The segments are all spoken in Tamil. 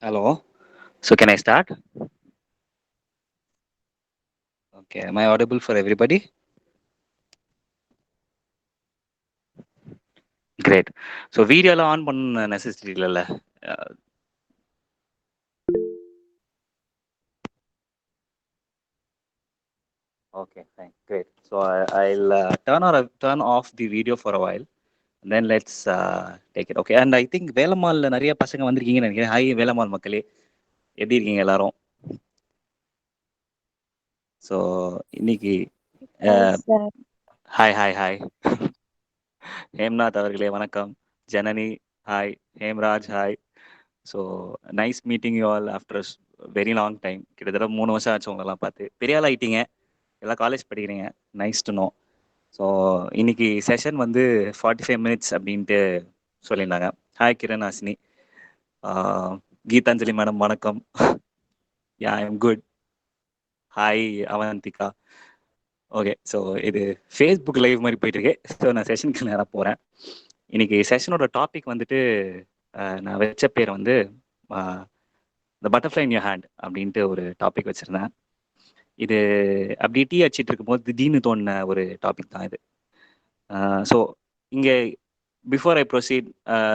Hello. So can I start? Okay. Am I audible for everybody? Great. So வீடியோலாம் ஆன் பண்ண நெசசிட்டி இல்லல்ல. Uh, okay, fine. Great. So I'll turn off the video for a while. Then let's take it. Okay. And I think வேலம்மாள்ல நிறைய பசங்க வந்திருக்கீங்கன்னு நினைக்கிறேன். ஹாய் வேலம்மாள் மக்களே. எப்படி இருக்கீங்க எல்லாரும்? ஸோ இன்னைக்கு Hi, sir. Hi hi hi Hemnath அவர்களே வணக்கம். Janani hi. Hemraj hi. So nice meeting you all after very long time. கிட்டத்தட்ட 3 வருஷம் ஆச்சு உங்களெல்லாம் பார்த்து. பெரிய ஆள் ஆயிட்டீங்க, எல்லாம் காலேஜ் படிக்கிறீங்க. Nice to know. ஸோ இன்னைக்கு செஷன் வந்து 45 மினிட்ஸ் அப்படின்ட்டு சொல்லியிருந்தாங்க. ஹாய் கிரண் ஹாசினி. கீதாஞ்சலி மேடம் வணக்கம். Yeah I am good. Hi Avanthika. Okay, so இது ஃபேஸ்புக் லைவ் மாதிரி போயிட்டு இருக்கு. ஸோ நான் செஷனுக்கு நேராக போகிறேன். இன்னைக்கு செஷனோட டாபிக் வந்துட்டு நான் வச்ச பேர் வந்து the butterfly in your hand அப்படின்ட்டு ஒரு டாபிக் வச்சுருந்தேன். இது அப்படி டீ அடிச்சிட்டு இருக்கும்போது திடீர்னு தோணுன ஒரு டாபிக் தான் இது. ஸோ இங்கே before I proceed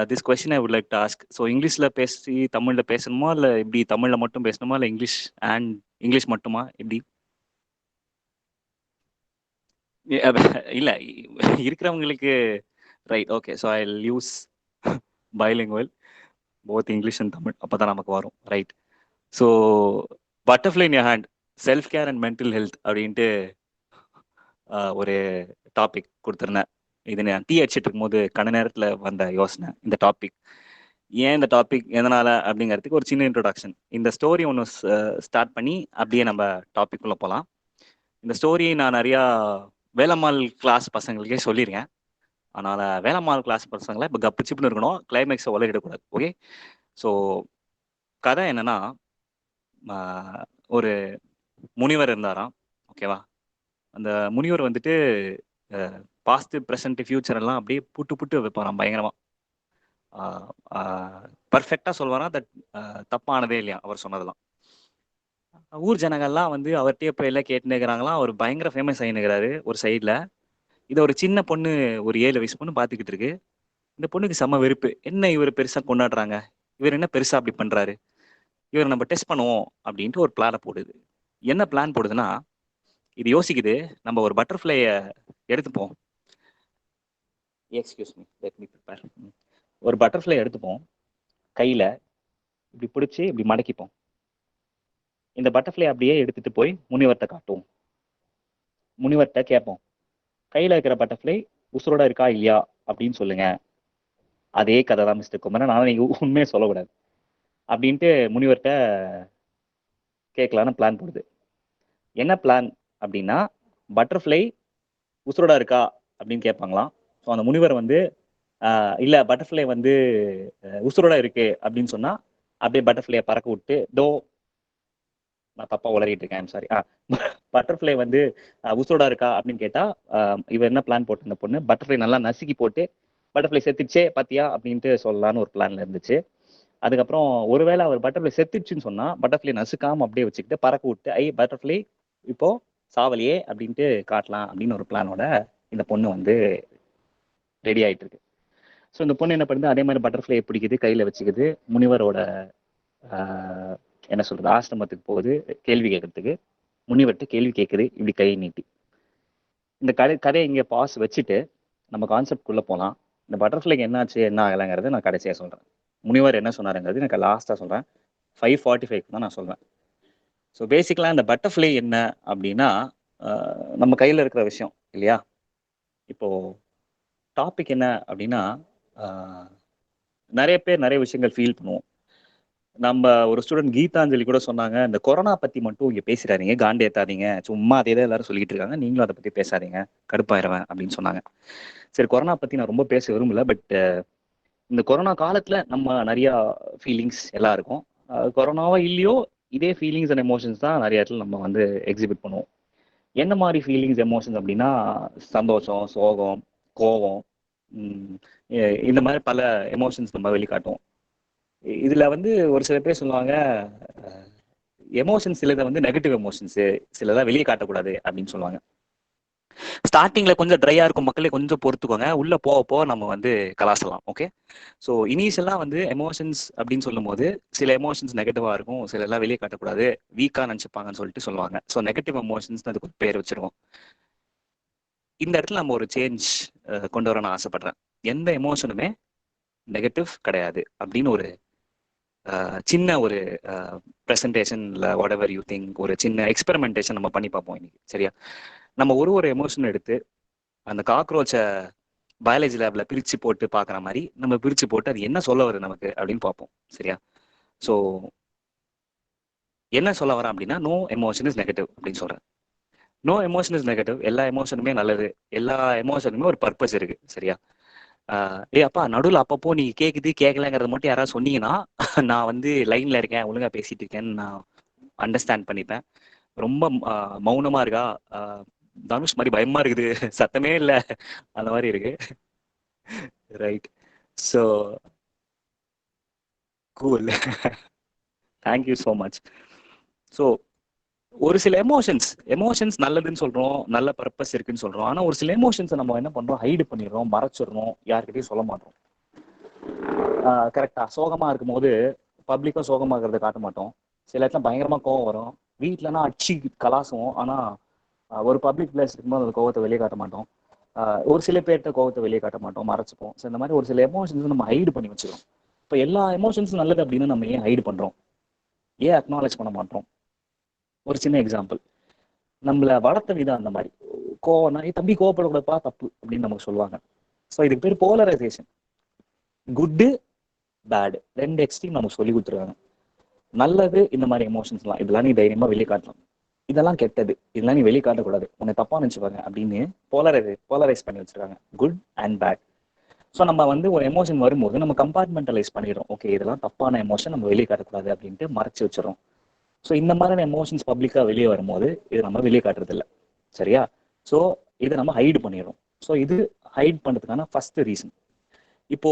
this question I would like to ask. So இங்கிலீஷில் பேசி தமிழில் பேசணுமா, இல்லை இப்படி தமிழில் மட்டும் பேசணுமா, இல்லை இங்கிலீஷ் மட்டுமா, எப்படி? இல்லை இருக்கிறவங்களுக்கு right. Okay, so I use bilingual both English and Tamil. அப்போ தான் நமக்கு வரும். Right. So butterfly in your hand, self care and mental health அப்படின்ட்டு ஒரு டாபிக் கொடுத்துருந்தேன். இது நான் டீ அடிச்சிட்டு இருக்கும்போது கண்ண நேரத்தில் வந்த யோசனை இந்த டாபிக். ஏன் இந்த டாபிக் எதனால அப்படிங்கிறதுக்கு ஒரு சின்ன இன்ட்ரோடக்ஷன். இந்த ஸ்டோரி ஒன்று ஸ்டார்ட் பண்ணி அப்படியே நம்ம டாபிக் உள்ள போகலாம். இந்த ஸ்டோரி நான் நிறையா வேலம்மாள் கிளாஸ் பசங்களுக்கே சொல்லியிருக்கேன். அதனால் வேலம்மாள் கிளாஸ் பசங்களை இப்போ கப்பு சிப்புன்னு இருக்கணும், கிளைமேக்ஸை உலகிடக்கூடாது. ஓகே. ஸோ கதை என்னன்னா, ஒரு முனிவர் இருந்தாராம். ஓகேவா? அந்த முனிவர் வந்துட்டு பாஸ்ட் ப்ரெசன்ட் ஃபியூச்சர் எல்லாம் அப்படியே புட்டு புட்டு வைப்பாராம் பயங்கரமா. பர்ஃபெக்டாக சொல்வாராம். தட் தப்பானதே இல்லையா அவர் சொன்னதெல்லாம். ஊர் ஜனங்கள்லாம் வந்து அவர்கிட்டயே போய் எல்லாம் கேட்டுன்னு இருக்கிறாங்களாம். அவர் பயங்கர ஃபேமஸ் ஆகினுக்கிறாரு ஒரு சைடில். இதை ஒரு சின்ன பொண்ணு, ஒரு 7 வயசு பொண்ணு பார்த்துக்கிட்டு இருக்கு. இந்த பொண்ணுக்கு செம்ம வெறுப்பு. என்ன இவர் பெருசாக கொண்டாடுறாங்க, இவர் என்ன பெருசாக அப்படி பண்ணுறாரு, இவர் நம்ம டெஸ்ட் பண்ணுவோம் அப்படின்ட்டு ஒரு பிளானை போடுது. என்ன பிளான் போடுதுன்னா, இது யோசிக்குது, நம்ம ஒரு பட்டர்ஃப்ளையை எடுத்துப்போம். Excuse me, let me prepare. ஒரு பட்டர்ஃப்ளை எடுத்துப்போம், கையில் இப்படி பிடிச்சி இப்படி மடக்கிப்போம். இந்த பட்டர்ஃப்ளை அப்படியே எடுத்துட்டு போய் முனிவர்கிட்ட காட்டுவோம். முனிவர்கிட்ட கேட்போம், கையில் இருக்கிற பட்டர்ஃப்ளை உசுரோட இருக்கா இல்லையா அப்படின்னு சொல்லுங்க. அதே கதை தான் மிஸ்டர் குமரன், ஆனால் நீங்கள் உண்மையை சொல்லக்கூடாது அப்படின்ட்டு முனிவர்கிட்ட கேட்கலான்னு பிளான் போடுது. என்ன பிளான் அப்படின்னா, பட்டர்ஃப்ளை உசுரோட இருக்கா அப்படின்னு கேட்பாங்களாம். ஸோ அந்த முனிவர் வந்து இல்லை பட்டர்ஃப்ளை வந்து உசுரோட இருக்கு அப்படின்னு சொன்னால் அப்படியே பட்டர்ஃப்ளையை பறக்க விட்டு, தோ நான் தப்பா உளறிட்டு இருக்கேன், சாரி. பட்டர்ஃப்ளை வந்து உசுரோட இருக்கா அப்படின்னு கேட்டா, இவர் என்ன பிளான் போட்டு இந்த பொண்ணு பட்டர்ஃப்ளை நல்லா நசுக்கி போட்டு பட்டர்ஃப்ளை செத்துச்சே பாத்தியா அப்படின்ட்டு சொல்லலான்னு ஒரு பிளான்ல இருந்துச்சு. அதுக்கப்புறம் ஒருவேளை அவர் பட்டர்ஃப்ளை செத்துச்சுன்னு சொன்னா பட்டர்ஃப்ளை நசுக்காம அப்படியே வச்சுக்கிட்டு பறக்க விட்டு, பட்டர்ஃப்ளை இப்போ சாவலியே அப்படின்ட்டு காட்டலாம் அப்படின்னு ஒரு பிளானோட இந்த பொண்ணு வந்து ரெடி ஆயிட்டு இருக்கு. ஸோ இந்த பொண்ணு என்ன பண்ணுது, அதே மாதிரி பட்டர்ஃப்ளையை பிடிக்குது, கையில வச்சுக்குது, முனிவரோட என்ன சொல்றது ஆசிரமத்துக்கு போகுது கேள்வி கேட்கறதுக்கு. முனிவர்கிட்ட கேள்வி கேட்குது இப்படி கை நீட்டி. இந்த கதையை இங்கே பாஸ் வச்சுட்டு நம்ம கான்செப்ட் குள்ள போகலாம். இந்த பட்டர்ஃப்ளைக்கு என்னாச்சு என்ன ஆகலைங்கிறது நான் கடைசியாக சொல்கிறேன். முனிவர் என்ன சொன்னாருங்கிறது எனக்கு லாஸ்ட்டாக சொல்கிறேன். 5:45 தான் நான் சொல்கிறேன். ஸோ பேசிக்கலாக இந்த பட்டர்ஃப்ளை என்ன அப்படின்னா, நம்ம கையில் இருக்கிற விஷயம் இல்லையா. இப்போது டாபிக் என்ன அப்படின்னா, நிறைய பேர் நிறைய விஷயங்கள் ஃபீல் பண்ணுவோம். நம்ம ஒரு ஸ்டூடெண்ட் கீதாஞ்சலி கூட சொன்னாங்க, இந்த கொரோனா பற்றி மட்டும் இங்கே பேசிடாதீங்க, காண்டி ஏற்றாதீங்க, சும்மா அதே தான் எல்லாரும் சொல்லிட்டு இருக்காங்க, நீங்களும் அதை பற்றி பேசாதீங்க, கடுப்பாயிருவேன் அப்படின்னு சொன்னாங்க. சரி, கொரோனா பற்றி நான் ரொம்ப பேச விரும்பல. பட் இந்த கொரோனா காலத்தில் நம்ம நிறையா ஃபீலிங்ஸ் எல்லாம் இருக்கும். கொரோனாவோ இல்லையோ இதே ஃபீலிங்ஸ் அண்ட் எமோஷன்ஸ் தான் நிறைய இடத்துல நம்ம வந்து எக்ஸிபிட் பண்ணுவோம். என்ன மாதிரி ஃபீலிங்ஸ் எமோஷன்ஸ் அப்படின்னா, சந்தோஷம், சோகம், கோபம், இந்த மாதிரி பல எமோஷன்ஸ் நம்ம வெளிக்காட்டுவோம். இதுல வந்து ஒரு சில பேர் சொல்லுவாங்க எமோஷன்ஸ் சிலதை வந்து நெகட்டிவ் எமோஷன்ஸ் சிலதான் வெளியே காட்டக்கூடாது அப்படின்னு சொல்லுவாங்க. ஸ்டார்டிங்ல கொஞ்சம் ட்ரையா இருக்கும், மக்களே கொஞ்சம் பொறுத்துக்கோங்க, உள்ள போக போக நம்ம வந்து கலாசலாம். ஓகே, ஸோ இனிஷியலா வந்து எமோஷன்ஸ் அப்படின்னு சொல்லும் போது சில எமோஷன்ஸ் நெகட்டிவா இருக்கும், சில எல்லாம் வெளியே காட்டக்கூடாது, வீக்கா நினைச்சுப்பாங்கன்னு சொல்லிட்டு சொல்லுவாங்க. ஸோ நெகட்டிவ் எமோஷன்ஸ் அதுக்கு ஒரு பேர் வச்சிருக்கோம். இந்த இடத்துல நம்ம ஒரு சேஞ்ச் கொண்டு வர நான் ஆசைப்படுறேன். எந்த எமோஷனுமே நெகட்டிவ் கிடையாது அப்படின்னு ஒரு சின்ன ஒரு ப்ரெசன்டேஷன்ல வாட் எவர் யூ திங்க், ஒரு சின்ன எக்ஸ்பெரிமெண்டேஷன் நம்ம பண்ணி பார்ப்போம் இன்னைக்கு. சரியா? நம்ம ஒரு எமோஷன் எடுத்து அந்த காக்ரோச்சை பயாலஜி லேப்ல பிரிச்சு போட்டு பார்க்குற மாதிரி நம்ம பிரிச்சு போட்டு அது என்ன சொல்ல வருது நமக்கு அப்படின்னு பார்ப்போம். சரியா? ஸோ என்ன சொல்ல வரேன் அப்படின்னா, நோ எமோஷன் இஸ் நெகட்டிவ் அப்படின்னு சொல்றேன். நோ எமோஷன் இஸ் நெகட்டிவ், எல்லா எமோஷனுமே நல்லது, எல்லா எமோஷனுமே ஒரு பர்பஸ் இருக்கு. சரியா? அப்பா நடுவில் அப்பப்போ நீ கேக்குது கேட்கலங்கிறத மட்டும் யாராவது சொன்னீங்கன்னா நான் வந்து லைன்ல இருக்கேன், ஒழுங்கா பேசிட்டு இருக்கேன்னு நான் அண்டர்ஸ்டாண்ட் பண்ணிப்பேன். ரொம்ப மௌனமா இருக்கா, தனுஷ் மாதிரி பயமா இருக்குது, சத்தமே இல்லை, அந்த மாதிரி இருக்கு. Right, so cool, thank you so much. So ஒரு சில எமோஷன்ஸ் நல்லதுன்னு சொல்றோம், நல்ல பர்பஸ் இருக்குன்னு சொல்றோம். ஆனா ஒரு சில எமோஷன்ஸை நம்ம என்ன பண்றோம், ஹைடு பண்ணிடுறோம், மறைச்சிடுறோம், யார்கிட்டையும் சொல்ல மாட்டோம். கரெக்டா? சோகமா இருக்கும் போது பப்ளிக்கும் சோகமா இருக்கிறத காட்ட மாட்டோம். சில இடத்துல பயங்கரமா கோவம் வரும், வீட்டுலன்னா அடிச்சு கலாசுவோம், ஆனா ஒரு பப்ளிக் பிளேஸ் இருக்கும்போது அந்த கோவத்தை வெளியே காட்ட மாட்டோம். ஒரு சில பேர்கிட்ட கோவத்தை வெளியே காட்ட மாட்டோம், மறைச்சிப்போம். ஸோ இந்த மாதிரி ஒரு சில எமோஷன்ஸ் நம்ம ஹைடு பண்ணி வச்சுக்கிறோம். இப்போ எல்லா எமோஷன்ஸும் நல்லது அப்படின்னு நம்ம ஏன் ஹைடு பண்றோம், ஏன் அக்னாலேஜ் பண்ண மாட்டோம்? ஒரு சின்ன எக்ஸாம்பிள், நம்மள வளர்த்த விதம் அந்த மாதிரி. கோவம்னா தம்பி கோவப்படக்கூடாதுப்பா, தப்பு அப்படின்னு நமக்கு சொல்லுவாங்க. ஸோ இதுக்கு பேர் போலரைசேஷன். குட்டு பேடு ரெண்டு எக்ஸ்ட்ரீம் நமக்கு சொல்லி கொடுத்துருக்காங்க. நல்லது இந்த மாதிரி எமோஷன்ஸ்லாம், இதெல்லாம் நீ தைரியமா வெளியே காட்டலாம், இதெல்லாம் கெட்டது, இதெல்லாம் நீ வெளியே காட்டக்கூடாது, உன்னை தப்பா நினைச்சுப்பாங்க அப்படின்னு போலரைஸ் பண்ணி வச்சிருக்காங்க, குட் அண்ட் பேட். ஸோ நம்ம வந்து ஒரு எமோஷன் வரும்போது நம்ம கம்பார்ட்மெண்டலைஸ் பண்ணிடுறோம். ஓகே, இதெல்லாம் தப்பான எமோஷன், நம்ம வெளியே காட்டக்கூடாது அப்படின்ட்டு மறைச்சு வச்சிடறோம். ஸோ இந்த மாதிரியான எமோஷன்ஸ் பப்ளிக்காக வெளியே வரும்போது இது நம்ம வெளியே காட்டுறது இல்லை. சரியா? ஸோ இதை நம்ம ஹைடு பண்ணிடுறோம். ஸோ இது ஹைட் பண்ணுறதுக்கான ஃபர்ஸ்ட் ரீசன். இப்போ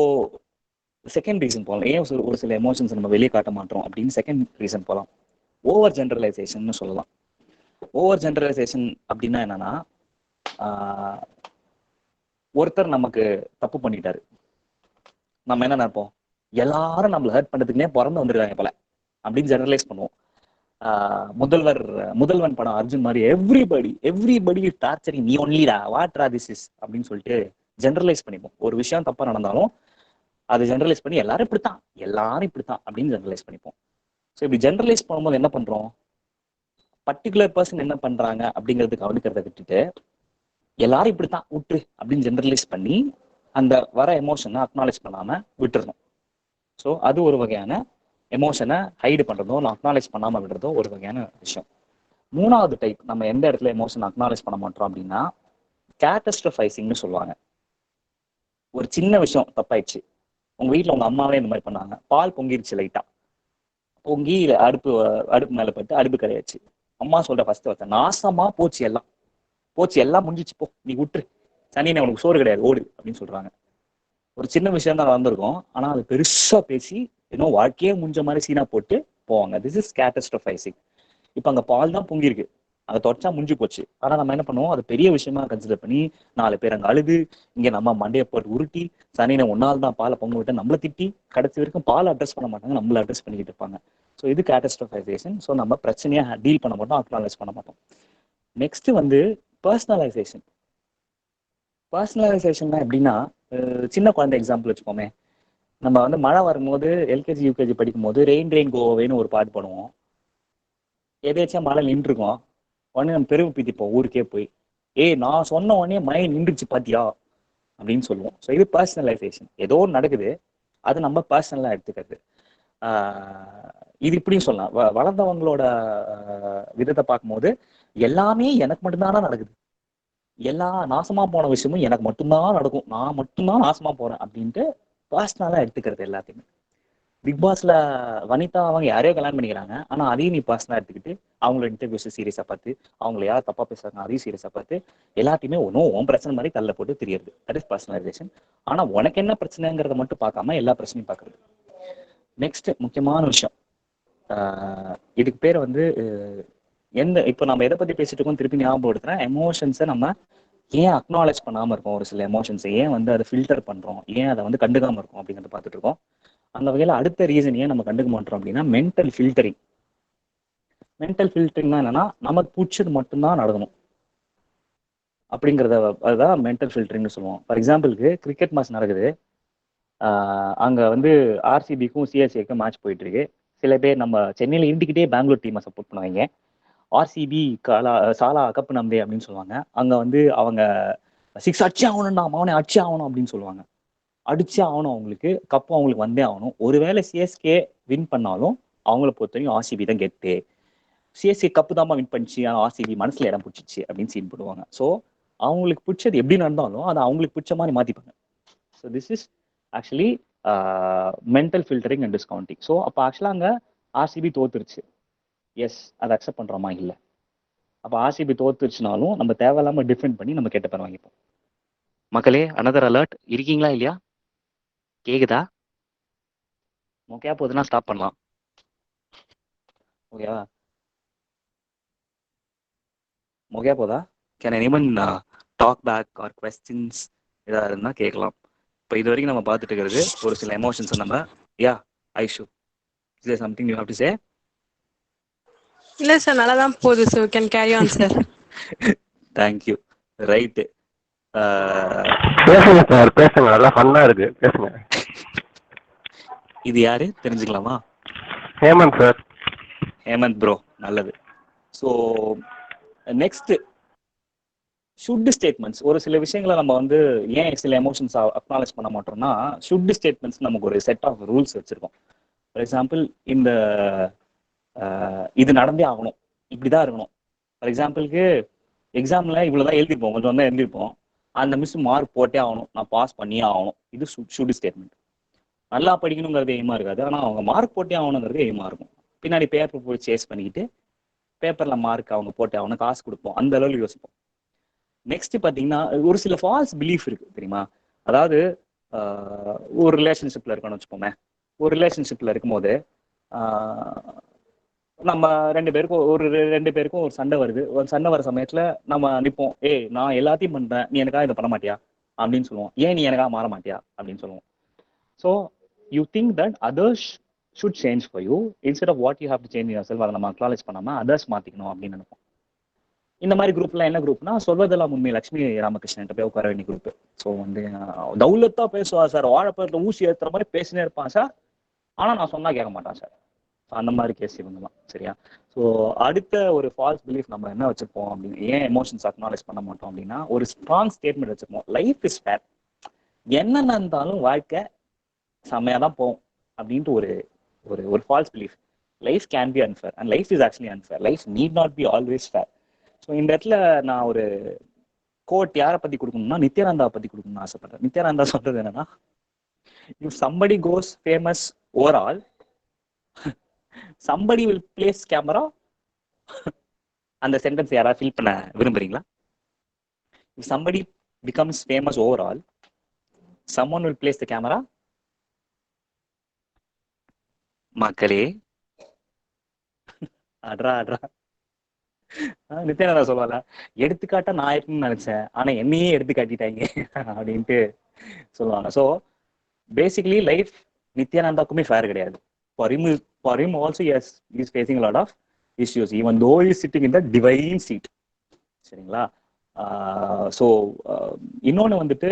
செகண்ட் ரீசன் போகலாம், ஏன் ஒரு சில எமோஷன்ஸ் நம்ம வெளியே காட்ட மாட்டோம் அப்படின்னு செகண்ட் ரீசன் போகலாம். ஓவர் ஜென்ரலைசேஷன் சொல்லலாம். ஓவர் ஜென்ரலைசேஷன் அப்படின்னா என்னன்னா, ஒருத்தர் நமக்கு தப்பு பண்ணிட்டாரு, நம்ம என்ன நினைப்போம், எல்லாரும் நம்மள ஹர்ட் பண்றதுக்குனே பிறந்து வந்துருக்காங்க போல அப்படின்னு ஜெனரலைஸ் பண்ணுவோம். முதல்வன் படம் அர்ஜுன் மாதிரி எவ்ரிபடி டார்ச்சரிங் நீ ஒன்லிடா, வாட் திஸ் இஸ் அப்படின்னு சொல்லிட்டு ஜெனரலைஸ் பண்ணிப்போம். ஒரு விஷயம் தப்பா நடந்தாலும் அதை ஜெனரலைஸ் பண்ணி எல்லாரும் இப்படித்தான் அப்படின்னு ஜெனரலைஸ் பண்ணிப்போம். ஸோ இப்படி ஜெனரலைஸ் பண்ணும்போது என்ன பண்றோம், பர்டிகுலர் பர்சன் என்ன பண்றாங்க அப்படிங்கிறது கவனிக்கிறத விட்டுட்டு எல்லாரும் இப்படித்தான் விட்டு அப்படின்னு ஜெனரலைஸ் பண்ணி அந்த வர எமோஷனை அக்னாலேஜ் பண்ணாம விட்டுறணும். ஸோ அது ஒரு வகையான எமோஷனை ஹைடு பண்றதோ இல்லை அக்னாலேஜ் பண்ணாம விடுறதோ ஒரு வகையான விஷயம். மூணாவது டைப், நம்ம எந்த இடத்துல எமோஷன் அக்னாலேஜ் பண்ண மாட்டோம் அப்படின்னா கேட்டஸ்ட்ரஃபைசிங்னு சொல்லுவாங்க. ஒரு சின்ன விஷயம் தப்பாயிடுச்சு, உங்க வீட்டுல உங்க அம்மாவே இந்த மாதிரி பண்ணாங்க, பால் பொங்கிருச்சு, லைட்டா பொங்கி அடுப்பு மேல பட்டு அடுப்பு கரையாச்சு. அம்மா சொல்ற ஃபர்ஸ்ட் வார்த்தை, நாசமா போச்சு எல்லாம் முடிஞ்சிச்சு, போ நீ விட்டுரு, சனினே உனக்கு சோறு கிடையாது, ஓடு அப்படின்னு சொல்றாங்க. ஒரு சின்ன விஷயம் தான் நடந்திருக்கும், ஆனா அது பெருசா பேசி இன்னும் வாழ்க்கையே முடிஞ்ச மாதிரி சீனா போட்டு போவாங்க. This is catastrophizing. இப்ப அங்க பால் தான் பொங்கிருக்கு, அதை தொடச்சா முடிஞ்சு போச்சு. ஆனா நம்ம என்ன பண்ணுவோம், அது பெரிய விஷயமா கன்சிடர் பண்ணி 4 பேர் அங்க அழுது, இங்க நம்ம மண்டையை போட்டு உருட்டி, சனினை ஒன்னால் தான் பாலை பொங்க விட்டு நம்மளை திட்டி, கடைசி வரைக்கும் பாலை அட்ரஸ் பண்ண மாட்டாங்க, நம்மள அட்ரஸ் பண்ணிக்கிட்டு இருப்பாங்க. ஸோ இது கேட்டஸ்ட்ரஃபைசேஷன். ஸோ நம்ம பிரச்சனையா டீல் பண்ண மாட்டோம், அக்னாலேஜ் பண்ண மாட்டோம். நெக்ஸ்ட் வந்து பர்சனலைசேஷன். பர்சனலைசேஷன் எப்படின்னா, சின்ன குழந்தை எக்ஸாம்பிள் வச்சுக்கோமே, நம்ம வந்து மழை வரும்போது எல்கேஜி யூகேஜி படிக்கும் போது ரெயின் ரெயின் கோவேன்னு ஒரு பாட்டு பண்ணுவோம். எதாச்சும் மழை நின்றுருக்கோம், உடனே நம்ம பெருமை பீத்திப்போம் ஊருக்கே போய், நான் சொன்ன உடனே மழை நின்றுச்சு பாத்தியா அப்படின்னு சொல்லுவோம். ஸோ இது பர்சனலைசேஷன். ஏதோ நடக்குது, அது நம்ம பர்சனலா எடுத்துக்கிறது. இது இப்படியும் சொல்லலாம், வளர்ந்தவங்களோட விதத்தை பார்க்கும்போது எல்லாமே எனக்கு மட்டும்தானா நடக்குது, எல்லா நாசமா போன விஷயமும் எனக்கு மட்டும்தான் நடக்கும், நான் மட்டும்தான் நாசமா போறேன் அப்படின்ட்டு பர்சனலா எடுத்துக்கிறது எல்லாத்தையுமே. பிக் பாஸ்ல வனிதா அவங்க யாரையோ கல்யாணம் பண்ணிக்கிறாங்க, ஆனா அதையும் நீ பர்சனலா எடுத்துக்கிட்டு அவங்களோட இன்டர்வியூஸ் சீரியஸா பார்த்து, அவங்களை யார் தப்பா பேசுறாங்க அதையும் சீரியஸா பார்த்து எல்லாத்தையுமே ஒன்றும் உன் பிரச்சனை மாதிரி தள்ள போட்டு தெரியுது. That is personalisation. ஆனா உனக்கு என்ன பிரச்சனைங்கிறத மட்டும் பார்க்காம எல்லா பிரச்சனையும் பார்க்கறது. நெக்ஸ்ட் முக்கியமான விஷயம், இதுக்கு பேர் வந்து இப்போ நம்ம எதை பத்தி பேசிட்டு இருக்கோம் திருப்பி ஞாபகப்படுத்துறேன். எமோஷன்ஸை நம்ம ஏன் அக்னாலேஜ் பண்ணாம இருக்கோம், ஒரு சில எமோஷன்ஸை ஏன் வந்து அதை ஃபில்டர் பண்றோம், ஏன் அதை வந்து கண்டுக்காம இருக்கோம் அப்படிங்கிறத பார்த்துட்டு இருக்கோம். அந்த வகையில் அடுத்த ரீசன் ஏன் நம்ம கண்டுக்க மாட்டோம் அப்படின்னா மென்டல் ஃபில்டரிங். மென்டல் ஃபில்டரிங்னா என்னன்னா, நமக்கு பிடிச்சது மட்டும்தான் நடக்கணும் அப்படிங்கிறத அதுதான் மென்டல் ஃபில்டரிங்னு சொல்லுவோம். ஃபார் எக்ஸாம்பிளுக்கு கிரிக்கெட் மேட்ச் நடக்குது, அங்கே வந்து ஆர்சிபிக்கும் சிஎஸ்ஏக்கும் மேட்ச் போயிட்டு இருக்கு. சில பேர் நம்ம சென்னையில் இருந்துக்கிட்டே பெங்களூர் டீமை சப்போர்ட் பண்ணுவாங்க. ஆர்சிபி சாலா கப்பு நம்பே அப்படின்னு சொல்லுவாங்க. அங்கே வந்து அவங்க 6 அடிச்சே ஆகணும்டா, அவனை அடிச்சே ஆகணும் அப்படின்னு சொல்லுவாங்க. அடிச்சே ஆகணும், அவங்களுக்கு கப்பு அவங்களுக்கு வந்தே ஆகணும். ஒருவேளை சிஎஸ்கே வின் பண்ணாலும் அவங்கள பொறுத்தவரைக்கும் ஆர்சிபி தான் கெத்து. சிஎஸ்கே கப்பு தான் வின் பண்ணிச்சு, ஆர்சிபி மனசுல இடம் பிடிச்சிச்சு அப்படின்னு சீன் போடுவாங்க. ஸோ அவங்களுக்கு பிடிச்சது எப்படி நடந்தாலும் அதை அவங்களுக்கு பிடிச்ச மாதிரி மாத்திப்பாங்க. So this is actually mental filtering and discounting. So அப்போ ஆக்சுவலாக அங்கே ஆர்சிபி தோத்துருச்சு, எஸ் அதை அக்செப்ட் பண்றோமா? இல்லை. அப்போ ஆர்சிபி தோத்துருச்சுனாலும் நம்ம தேவையில்லாம டிஃபெண்ட் பண்ணி நம்ம கெட்ட பேர் வாங்கிப்போம். மக்களே, அனதர் அலர்ட், இருக்கீங்களா இல்லையா? கேக்குதா? ஓகே, போகுதுன்னா ஸ்டாப் பண்ணலாம். ஓகேவா? ஓகே போதா? Can anyone talk back or questions ஏதாவது இருந்தால் கேட்கலாம். இப்போ இது வரைக்கும் நம்ம பார்த்துட்டு இருக்கிறது ஒரு சில எமோஷன்ஸை நம்ம yeah Aishu, is there something you have to say? இல்ல சார், நல்லா தான் போகுது sir. Can carry on sir. Thank you. Right, பேசுங்க சார், பேசுங்க, நல்லா ஃபன்னா இருக்கு, பேசுங்க. இது யாரு தெரிஞ்சுக்கலாமா? ஹேமந்த் சார். ஹேமந்த் ப்ரோ, நல்லது. So next should statements. ஒரு சில விஷயங்களை நம்ம வந்து ஏன் சில எமோஷன்ஸ் அக்னாலேஜ் பண்ண மாட்டோம்னா, ஷுட் ஸ்டேட்மெண்ட்ஸ் நமக்கு ஒரு செட் ஆஃப் ரூல்ஸ் வச்சிருக்கோம். ஃபார் எக்ஸாம்பிள், இந்த இது நடந்தே ஆகணும், இப்படிதான் இருக்கணும். ஃபார் எக்ஸாம்பிளுக்கு எக்ஸாம்ல இவ்வளவுதான் எழுதிப்போம், கொஞ்சம் தான் எழுதிப்போம், அந்த மிஸ் மார்க் போட்டே ஆகணும், நான் பாஸ் பண்ணியே ஆகணும். இது ஷுட் ஸ்டேட்மெண்ட். நல்லா படிக்கணுங்கிறது எய்மா இருக்காது, ஆனால் அவங்க மார்க் போட்டே ஆகணுங்கிறது எய்மா இருக்கும். பின்னாடி பேப்பர் போய் சேஸ் பண்ணிக்கிட்டு பேப்பர்ல மார்க் அவங்க போட்டே ஆகணும், காசு கொடுப்போம், அந்த அளவுக்கு யோசிப்போம். நெக்ஸ்ட் பாத்தீங்கன்னா ஒரு சில ஃபால்ஸ் பிலீஃப் இருக்கு தெரியுமா? அதாவது ஒரு ரிலேஷன்ஷிப்ல இருக்கணும்னு வச்சுப்போமே. ஒரு ரிலேஷன்ஷிப்ல இருக்கும்போது நம்ம ரெண்டு பேருக்கும் ஒரு சண்டை வருது. ஒரு சண்டை வர சமயத்துல நம்ம நிற்போம், ஏய் நான் எல்லாத்தையும் பண்றேன், நீ எனக்காக இதை பண்ண மாட்டியா அப்படின்னு சொல்லுவோம். ஏன் நீ எனக்காக மாற மாட்டியா அப்படின்னு சொல்லுவோம். So you think that others should change for you instead of what you have to change yourself. அதை நம்ம அக்னாலேஜ் பண்ணாம அதர்ஸ் மாத்திக்கணும் அப்படின்னு நினைப்போம். இந்த மாதிரி குரூப்லாம் என்ன குரூப்னா, சொல்வதெல்லாம் உண்மை லட்சுமி ராமகிருஷ்ணன் போய் உட்கார வேண்டிய குரூப். ஸோ வந்து தௌலத்தா பேசுவா சார், வாழைப்பழத்துல ஊசி ஏற்றுற மாதிரி பேசினே இருப்பான் சார், ஆனா நான் சொன்னா கேட்க மாட்டான் சார். அந்த மாதிரி கேஸ் இவங்கலாம். சரியா? ஸோ அடுத்த ஒரு ஃபால்ஸ் பிலீஃப் நம்ம என்ன வச்சிருப்போம் அப்படின்னு, ஏன் எமோஷன்ஸ் அக்னாலேஜ் பண்ண மாட்டோம் அப்படின்னா, ஒரு ஸ்ட்ராங் ஸ்டேட்மெண்ட் வச்சிருப்போம், லைஃப் இஸ் ஃபேர், என்ன நடந்தாலும் வாழ்க்கை செம்மையா தான் போகும் அப்படின்ட்டு ஒரு ஒரு ஒரு false belief. Life can be unfair and life is actually unfair, life need not be always fair. So இந்த இடத்துல நான் ஒரு கோட் யாரை பத்தி கொடுக்கணும்னா நித்யானந்தாவை பத்தி கொடுக்கணும்னு ஆசைப்படுறேன். நித்யானந்தா சொல்றது என்னன்னா, if somebody goes famous overall, somebody will place camera. அந்த சென்டென்ஸ் யாராவது ஃபில் பண்ண விரும்புறீங்களா? If somebody becomes famous overall, someone will place the camera. மக்களே, அட்ரா அட்ரா. நித்யானந்தா சொல்லுவாங்க, எடுத்துக்காட்டா நான் இருக்குன்னு நினைச்சேன், ஆனா என்னையே எடுத்து காட்டிட்டாங்க அப்படின்ட்டு சொல்லுவாங்க. ஸோ பேசிக்கலி லைஃப் நித்யானந்தாக்குமே ஃபேர் கிடையாது. For him also, yes, he is facing a lot of issues, even though he is sitting in the divine seat. சரிங்களா? ஸோ இன்னொன்று வந்துட்டு,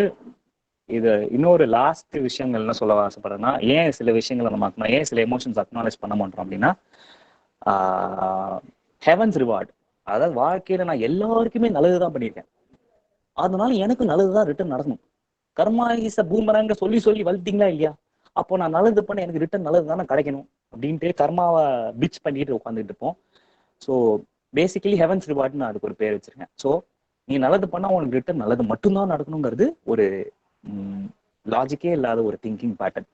இது இன்னொரு லாஸ்ட் விஷயங்கள் என்ன சொல்ல ஆசைப்படுறேன்னா, ஏன் சில விஷயங்களை நம்ம ஏன் சில எமோஷன்ஸ் அக்னாலேஜ் பண்ண மாட்டோம் அப்படின்னா, ஹெவன்ஸ் ரிவார்ட். அதாவது வாழ்க்கையில நான் எல்லாருக்குமே நல்லதுதான் பண்ணியிருக்கேன், அதனால எனக்கு நல்லதுதான் ரிட்டர்ன் நடக்கணும். கர்மா இஸ் அ பூமரங்க சொல்லி சொல்லி வளர்த்தீங்களா இல்லையா? அப்போ நான் நல்லது பண்ண எனக்கு ரிட்டர்ன் நல்லது தானே கிடைக்கணும் அப்படின்ட்டு கர்மாவை பிச் பண்ணிட்டு உட்காந்துட்டு இருப்போம். ஸோ பேசிக்கலி ஹெவன்ஸ் ரிவார்ட்னு அதுக்கு ஒரு பேர் வச்சிருக்கேன். ஸோ நீ நல்லது பண்ணா உனக்கு ரிட்டர்ன் நல்லது மட்டும்தான் நடக்கணுங்கிறது ஒரு லாஜிக்கே இல்லாத ஒரு திங்கிங் பேட்டர்ன்.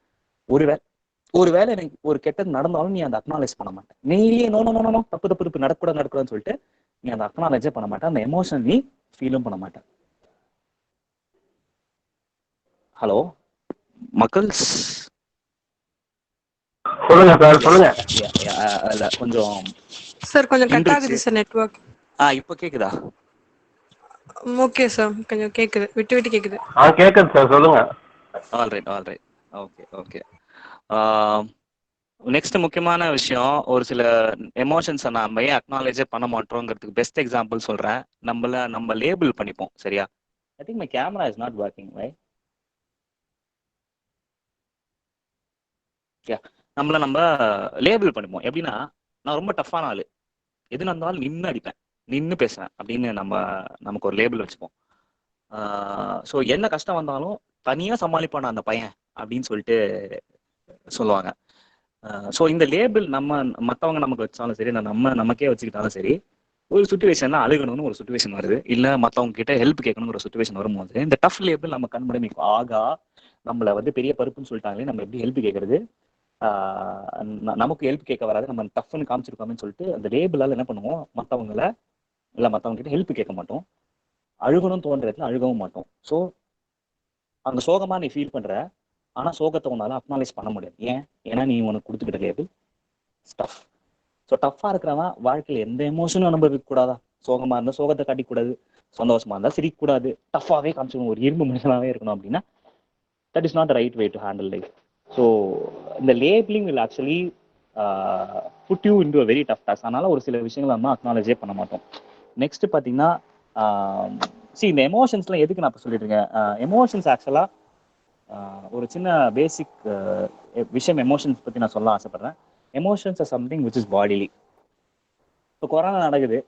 ஒருவேளை எனக்கு ஒரு கெட்டது நடந்தாலும் நீ அந்த அக்னாலேஜ் பண்ண மாட்டேன். நீயே நோ நோ நோ தப்பு தப்பு தப்பு நடக்கூடாதுன்னு சொல்லிட்டு நீ அந்த அக்னாலேஜே பண்ண மாட்டேன், அந்த எமோஷன் நீ ஃபீலும் பண்ண மாட்டேன். ஹலோ மக்கள்ஸ், சொல்லுங்க சார், சொல்லுங்க. அதில் கொஞ்சம் சார் கொஞ்சம் கட் நின்றுச்சு. ஆகுது சார் நெட்வொர்க். இப்போ கேக்குதா? ஓகே சார், கொஞ்சம் கேக்குது, விட்டு விட்டு கேக்குது. கேக்குது சார், சொல்லுங்க. ஆல்ரைட். Okay okay. நெக்ஸ்ட் முக்கியமான விஷயம், ஒரு சில எமோஷன்ஸை நம்ம ஏன் அக்னாலேஜே பண்ண மாட்டோங்கிறதுக்கு பெஸ்ட் எக்ஸாம்பிள் சொல்றேன். நம்ம லேபிள் பண்ணிப்போம். சரியா? I think my camera is not working right. நம்ம லேபிள் பண்ணிப்போம். எப்படின்னா, நான் ரொம்ப டஃப்பான ஆளு, எது நடந்தாலும் நின்று அடிப்பேன், நின்று பேசுவேன் அப்படின்னு நமக்கு ஒரு லேபிள் வச்சுப்போம். ஸோ என்ன கஷ்டம் வந்தாலும் தனியாக சமாளிப்பான அந்த பையன் அப்படின்னு சொல்லிட்டு சொல்லுவாங்க. ஸோ இந்த லேபிள் மற்றவங்க நமக்கு வச்சாலும் சரி, நமக்கே வச்சுக்கிட்டாலும் சரி, ஒரு சுச்சுவேஷன்ல அழுகணும்னு ஒரு சுச்சுவேஷன் வருது, இல்லை மற்றவங்க கிட்ட ஹெல்ப் கேட்கணும்னு ஒரு சுச்சுவேஷன் வரும்போது இந்த டஃப் லேபிள் நம்ம கண்முறை நிற்கும். ஆகா, நம்மளை பெரிய பருப்புன்னு சொல்லிட்டாங்களே, நம்ம எப்படி ஹெல்ப் கேட்கறது, நமக்கு ஹெல்ப் கேட்க வராது, நம்ம டஃப்னு காமிச்சிருக்கோம்னு சொல்லிட்டு அந்த லேபிளால் என்ன பண்ணுவோம், மற்றவங்களை இல்லை மற்றவங்க கிட்ட ஹெல்ப் கேட்க மாட்டோம், அழுகணும்னு தோன்றதுல அழுகவும் மாட்டோம். ஸோ அந்த சோகமா நீ ஃபீல் பண்ற, ஆனா சோகத்தை உன்னால அக்னாலேஜ் பண்ண முடியாது. ஏன்னா நீ உனக்கு கொடுத்துக்கிட்ட லேபிள் டஃப். ஸோ டஃப்பாக இருக்கிறவன் வாழ்க்கையில் எந்த எமோஷனும் அனுபவிக்க கூடாதா? சோகமா இருந்தால் சோகத்தை காட்டிக்கூடாது, சந்தோஷமா இருந்தால் சிரிக்கக்கூடாது, டஃப்பாகவே காமிச்சிக்கணும், ஒரு இரும்பு மனுஷனாகவே இருக்கணும் அப்படின்னா that is not right way to handle life. So இந்த labelling will actually put you into a very tough task. அதனால ஒரு சில விஷயங்கள் நம்ம அக்னாலேஜே பண்ண மாட்டோம். நெக்ஸ்ட் பார்த்தீங்கன்னா, இந்த எமோஷன்ஸ்லாம் எதுக்கு நான் இப்போ சொல்லிட்டு இருக்கேன், எமோஷன்ஸ் ஆக்சுவலாக ஒரு சின்ன பேசிக் விஷயம் எமோஷன்ஸ் பற்றி நான் சொல்ல ஆசைப்படுறேன். Emotions or something which is bodily. இப்போ கொரோனா நடக்குது,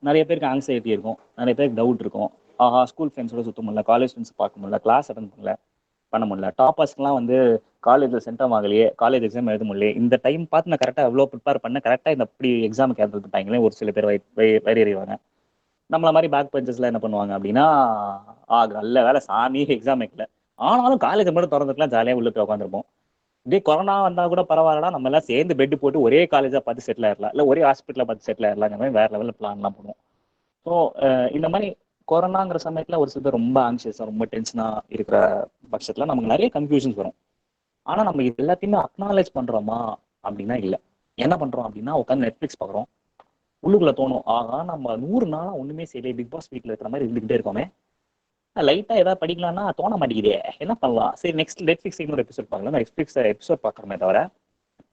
நிறைய பேருக்கு ஆங்ஸைட்டி இருக்கும், நிறைய பேருக்கு டவுட் இருக்கும், ஆஹா ஸ்கூல் ஃப்ரெண்ட்ஸோட சுத்த முடியல, காலேஜ் ஃப்ரெண்ட்ஸ் பார்க்க முடியல, கிளாஸ் அட்டன் பண்ண முடியல, டாப்பர்ஸ்க்குலாம் காலேஜில் சென்டம் ஆகலையே, காலேஜ் எக்ஸாம் எழுத முடியல, இந்த டைம் பார்த்து நான் கரெக்டாக எவ்வளோ ப்ரிப்பேர் பண்ண, கரெக்டாக இந்த அப்படி எக்ஸாம் கேன்சல் பண்ணிட்டாங்களே ஒரு சில பேர் வயிறிவாங்க. நம்மள மாதிரி பேக் பெஞ்சஸ்ல என்ன பண்ணுவாங்க அப்படின்னா, நல்ல வேலை சாமி எக்ஸாம் வைக்கல, ஆனாலும் காலேஜ் மட்டும் திறந்துக்கலாம் ஜாலியாக உள்ள போய் உட்காந்துருப்போம். இதே கொரோனா வந்தா கூட பரவாயில்லடா, நம்ம எல்லாம் சேர்ந்து பெட் போட்டு ஒரே காலேஜா பார்த்து செட்டில் ஆயிடலாம், இல்லை ஒரே ஹாஸ்பிட்டல பார்த்து செட்டில் ஆயிடலாம், மாதிரி வேற லெவலில் பிளான்லாம் பண்ணுவோம். ஸோ இந்த மாதிரி கொரோனாங்கிற சமயத்துல ஒரு சில பேர் ரொம்ப ஆங்ஷியஸா ரொம்ப டென்ஷனா இருக்கிற பட்சத்துல நமக்கு நிறைய கன்ஃபியூஷன்ஸ் வரும். ஆனா நம்ம இது எல்லாத்தையுமே அக்னாலேஜ் பண்றோமா அப்படின்னா இல்லை. என்ன பண்றோம் அப்படின்னா, உட்காந்து நெட்ஃபிளிக்ஸ் பார்க்குறோம், உள்ளுக்குள்ள தோணும், ஆகா நம்ம 100 நாளா ஒண்ணுமே செய்யல, பிக் பாஸ் வீட்ல இருக்கிற மாதிரி இருந்துகிட்டே இருக்கோமே, லைட்டா ஏதாவது படிக்கலாம்னா தோண மாட்டேங்குதே, என்ன பண்ணலாம், சரி நெக்ஸ்ட் நெட்ஃபிளிக்ஸ் இன்னொரு எபிசோட் பார்க்கலாம், நெட்ஃபிளிக்ஸ் எபிசோட் பார்க்கறமே தவிர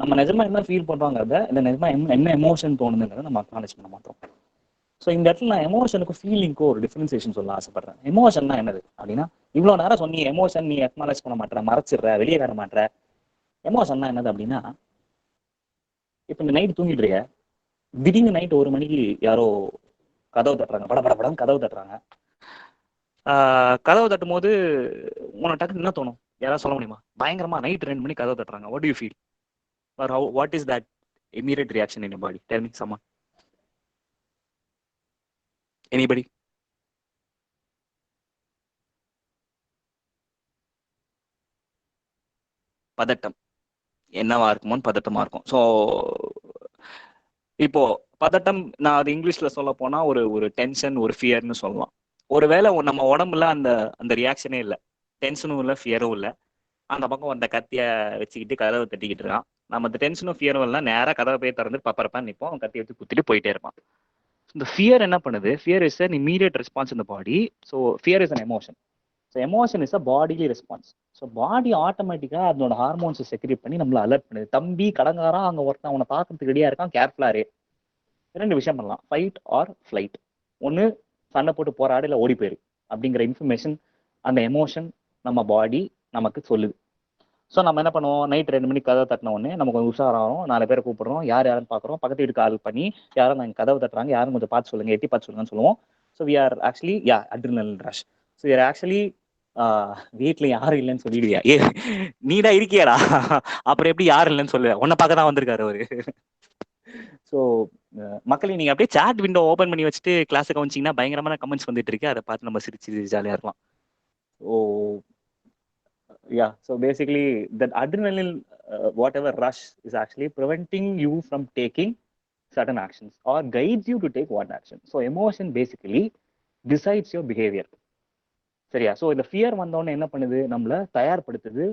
நம்ம நிஜமா என்ன ஃபீல் பண்றோங்கிறத, இந்த நிஜமா என்ன எமோஷன் தோணுதுங்கிறத நம்ம அக்னாலேஜ் பண்ண மாட்டோம். ஸோ இந்த இடத்துல நான் எமோஷனுக்கும் ஃபீலிங்க்கும் ஒரு டிஃபரன்சியேஷன் சொல்ல ஆசைப்படுறேன். எமோஷன்னா என்னது அப்படின்னா, இவ்வளோ நேரம் சொன்னீங்க எமோஷன் நீ அக்னாலேஜ் பண்ண மாட்டேற, மறைச்சிடுற, வெளியே காட்ட மாட்டேற. எமோஷன்னா என்னது அப்படின்னா, இப்போ இந்த நைட் தூங்கிட்டு இருக்க, திடீர்னு நைட் 1 மணிக்கு யாரோ கதவு தட்டுறாங்க, படபடன்னு கதவு தட்டுறாங்க. கதவு தட்டும் போது உனக்கு டக்குன்னு என்ன தோணும், யாராவது சொல்ல முடியுமா? பயங்கரமா நைட் 2 மணிக்கு கதவு தட்டுறாங்க, what do you feel, or what is that immediate reaction in your body? Tell me someone, anybody? பதட்டம். என்னவா இருக்குமோன்னு பதட்டமா இருக்கும். ஸோ இப்போ பதட்டம், நான் அது இங்கிலீஷ்ல சொல்ல போனா ஒரு டென்ஷன், ஒரு ஃபியர்னு சொல்லலாம். ஒருவேளை நம்ம உடம்புல அந்த அந்த ரியாக்ஷனே இல்லை, டென்ஷனும் இல்லை ஃபியரும் இல்லை, அந்த பக்கம் அந்த கத்தியை வச்சுக்கிட்டு கதவை தட்டிக்கிட்டு இருக்கான், நம்ம அந்த டென்ஷனும் ஃபியரும் இல்லை, நேராக கதவை போய் திறந்து பப்பரப்பா நிற்போம், கத்தி எடுத்து குத்திட்டு போயிட்டே இருப்பான். இந்த ஃபியர் என்ன பண்ணுது, fear is an immediate response in the body. So fear is an emotion. So emotion is a bodily response. So body ஆட்டோமேட்டிக்காக அதனோட ஹார்மோன்ஸை செக்ரேட் பண்ணி நம்மளை அலர்ட் பண்ணுது, தம்பி கடங்காரான் அங்கே ஒருத்தன் அவனை பார்க்கறதுக்கு ரெடியாக இருக்கான், கேர்ஃபுல்லாரு. 2 விஷயம் பண்ணலாம், ஃபைட் ஆர் ஃப்ளைட். ஒன்று சண்டை போட்டு போராடு, இல்லை ஓடி போயிரு அப்படிங்கிற இன்ஃபர்மேஷன் அந்த எமோஷன் நம்ம பாடி நமக்கு சொல்லுது. ஸோ நம்ம என்ன பண்ணுவோம், நைட் 2 மணிக்கு கதவை தட்டின உடனே நமக்கு கொஞ்சம் உஷாராகும், 4 பேரை கூப்பிடுறோம், யாருன்னு பார்க்குறோம், பக்கத்து வீட்டு கால் பண்ணி யாரும் நாங்கள் கதவை தட்டுறாங்க, யாரும் கொஞ்சம் பார்த்து சொல்லுங்க, எட்டி பார்த்து சொல்லுங்கன்னு சொல்லுவோம். So we are actually adrenaline rush. So we are actually வீட்டுல யாரும் இல்லைன்னு சொல்லிடுவியா, நீடா இருக்கியாடா, அப்புறம் எப்படி யாரும் இல்லைன்னு சொல்லுவேன், உன்னை பார்க்க தான் வந்திருக்காரு அவரு. ஸோ மக்களே, நீங்க அப்படியே சாட் விண்டோ ஓபன் பண்ணி வச்சுட்டு கிளாஸை கவனிச்சிங்கன்னா பயங்கரமான கமெண்ட்ஸ் வந்துட்டு இருக்கு, அதை பார்த்து நம்ம சிரிச்சு ஜாலியா இருக்கலாம். ஓ so basically that adrenaline whatever rush is actually preventing you from taking certain actions or guides you to take one action. So emotion basically decides your behavior. சரியா? ஸோ இந்த ஃபியர் வந்தோடனே என்ன பண்ணுது, நம்மளை தயார்படுத்துது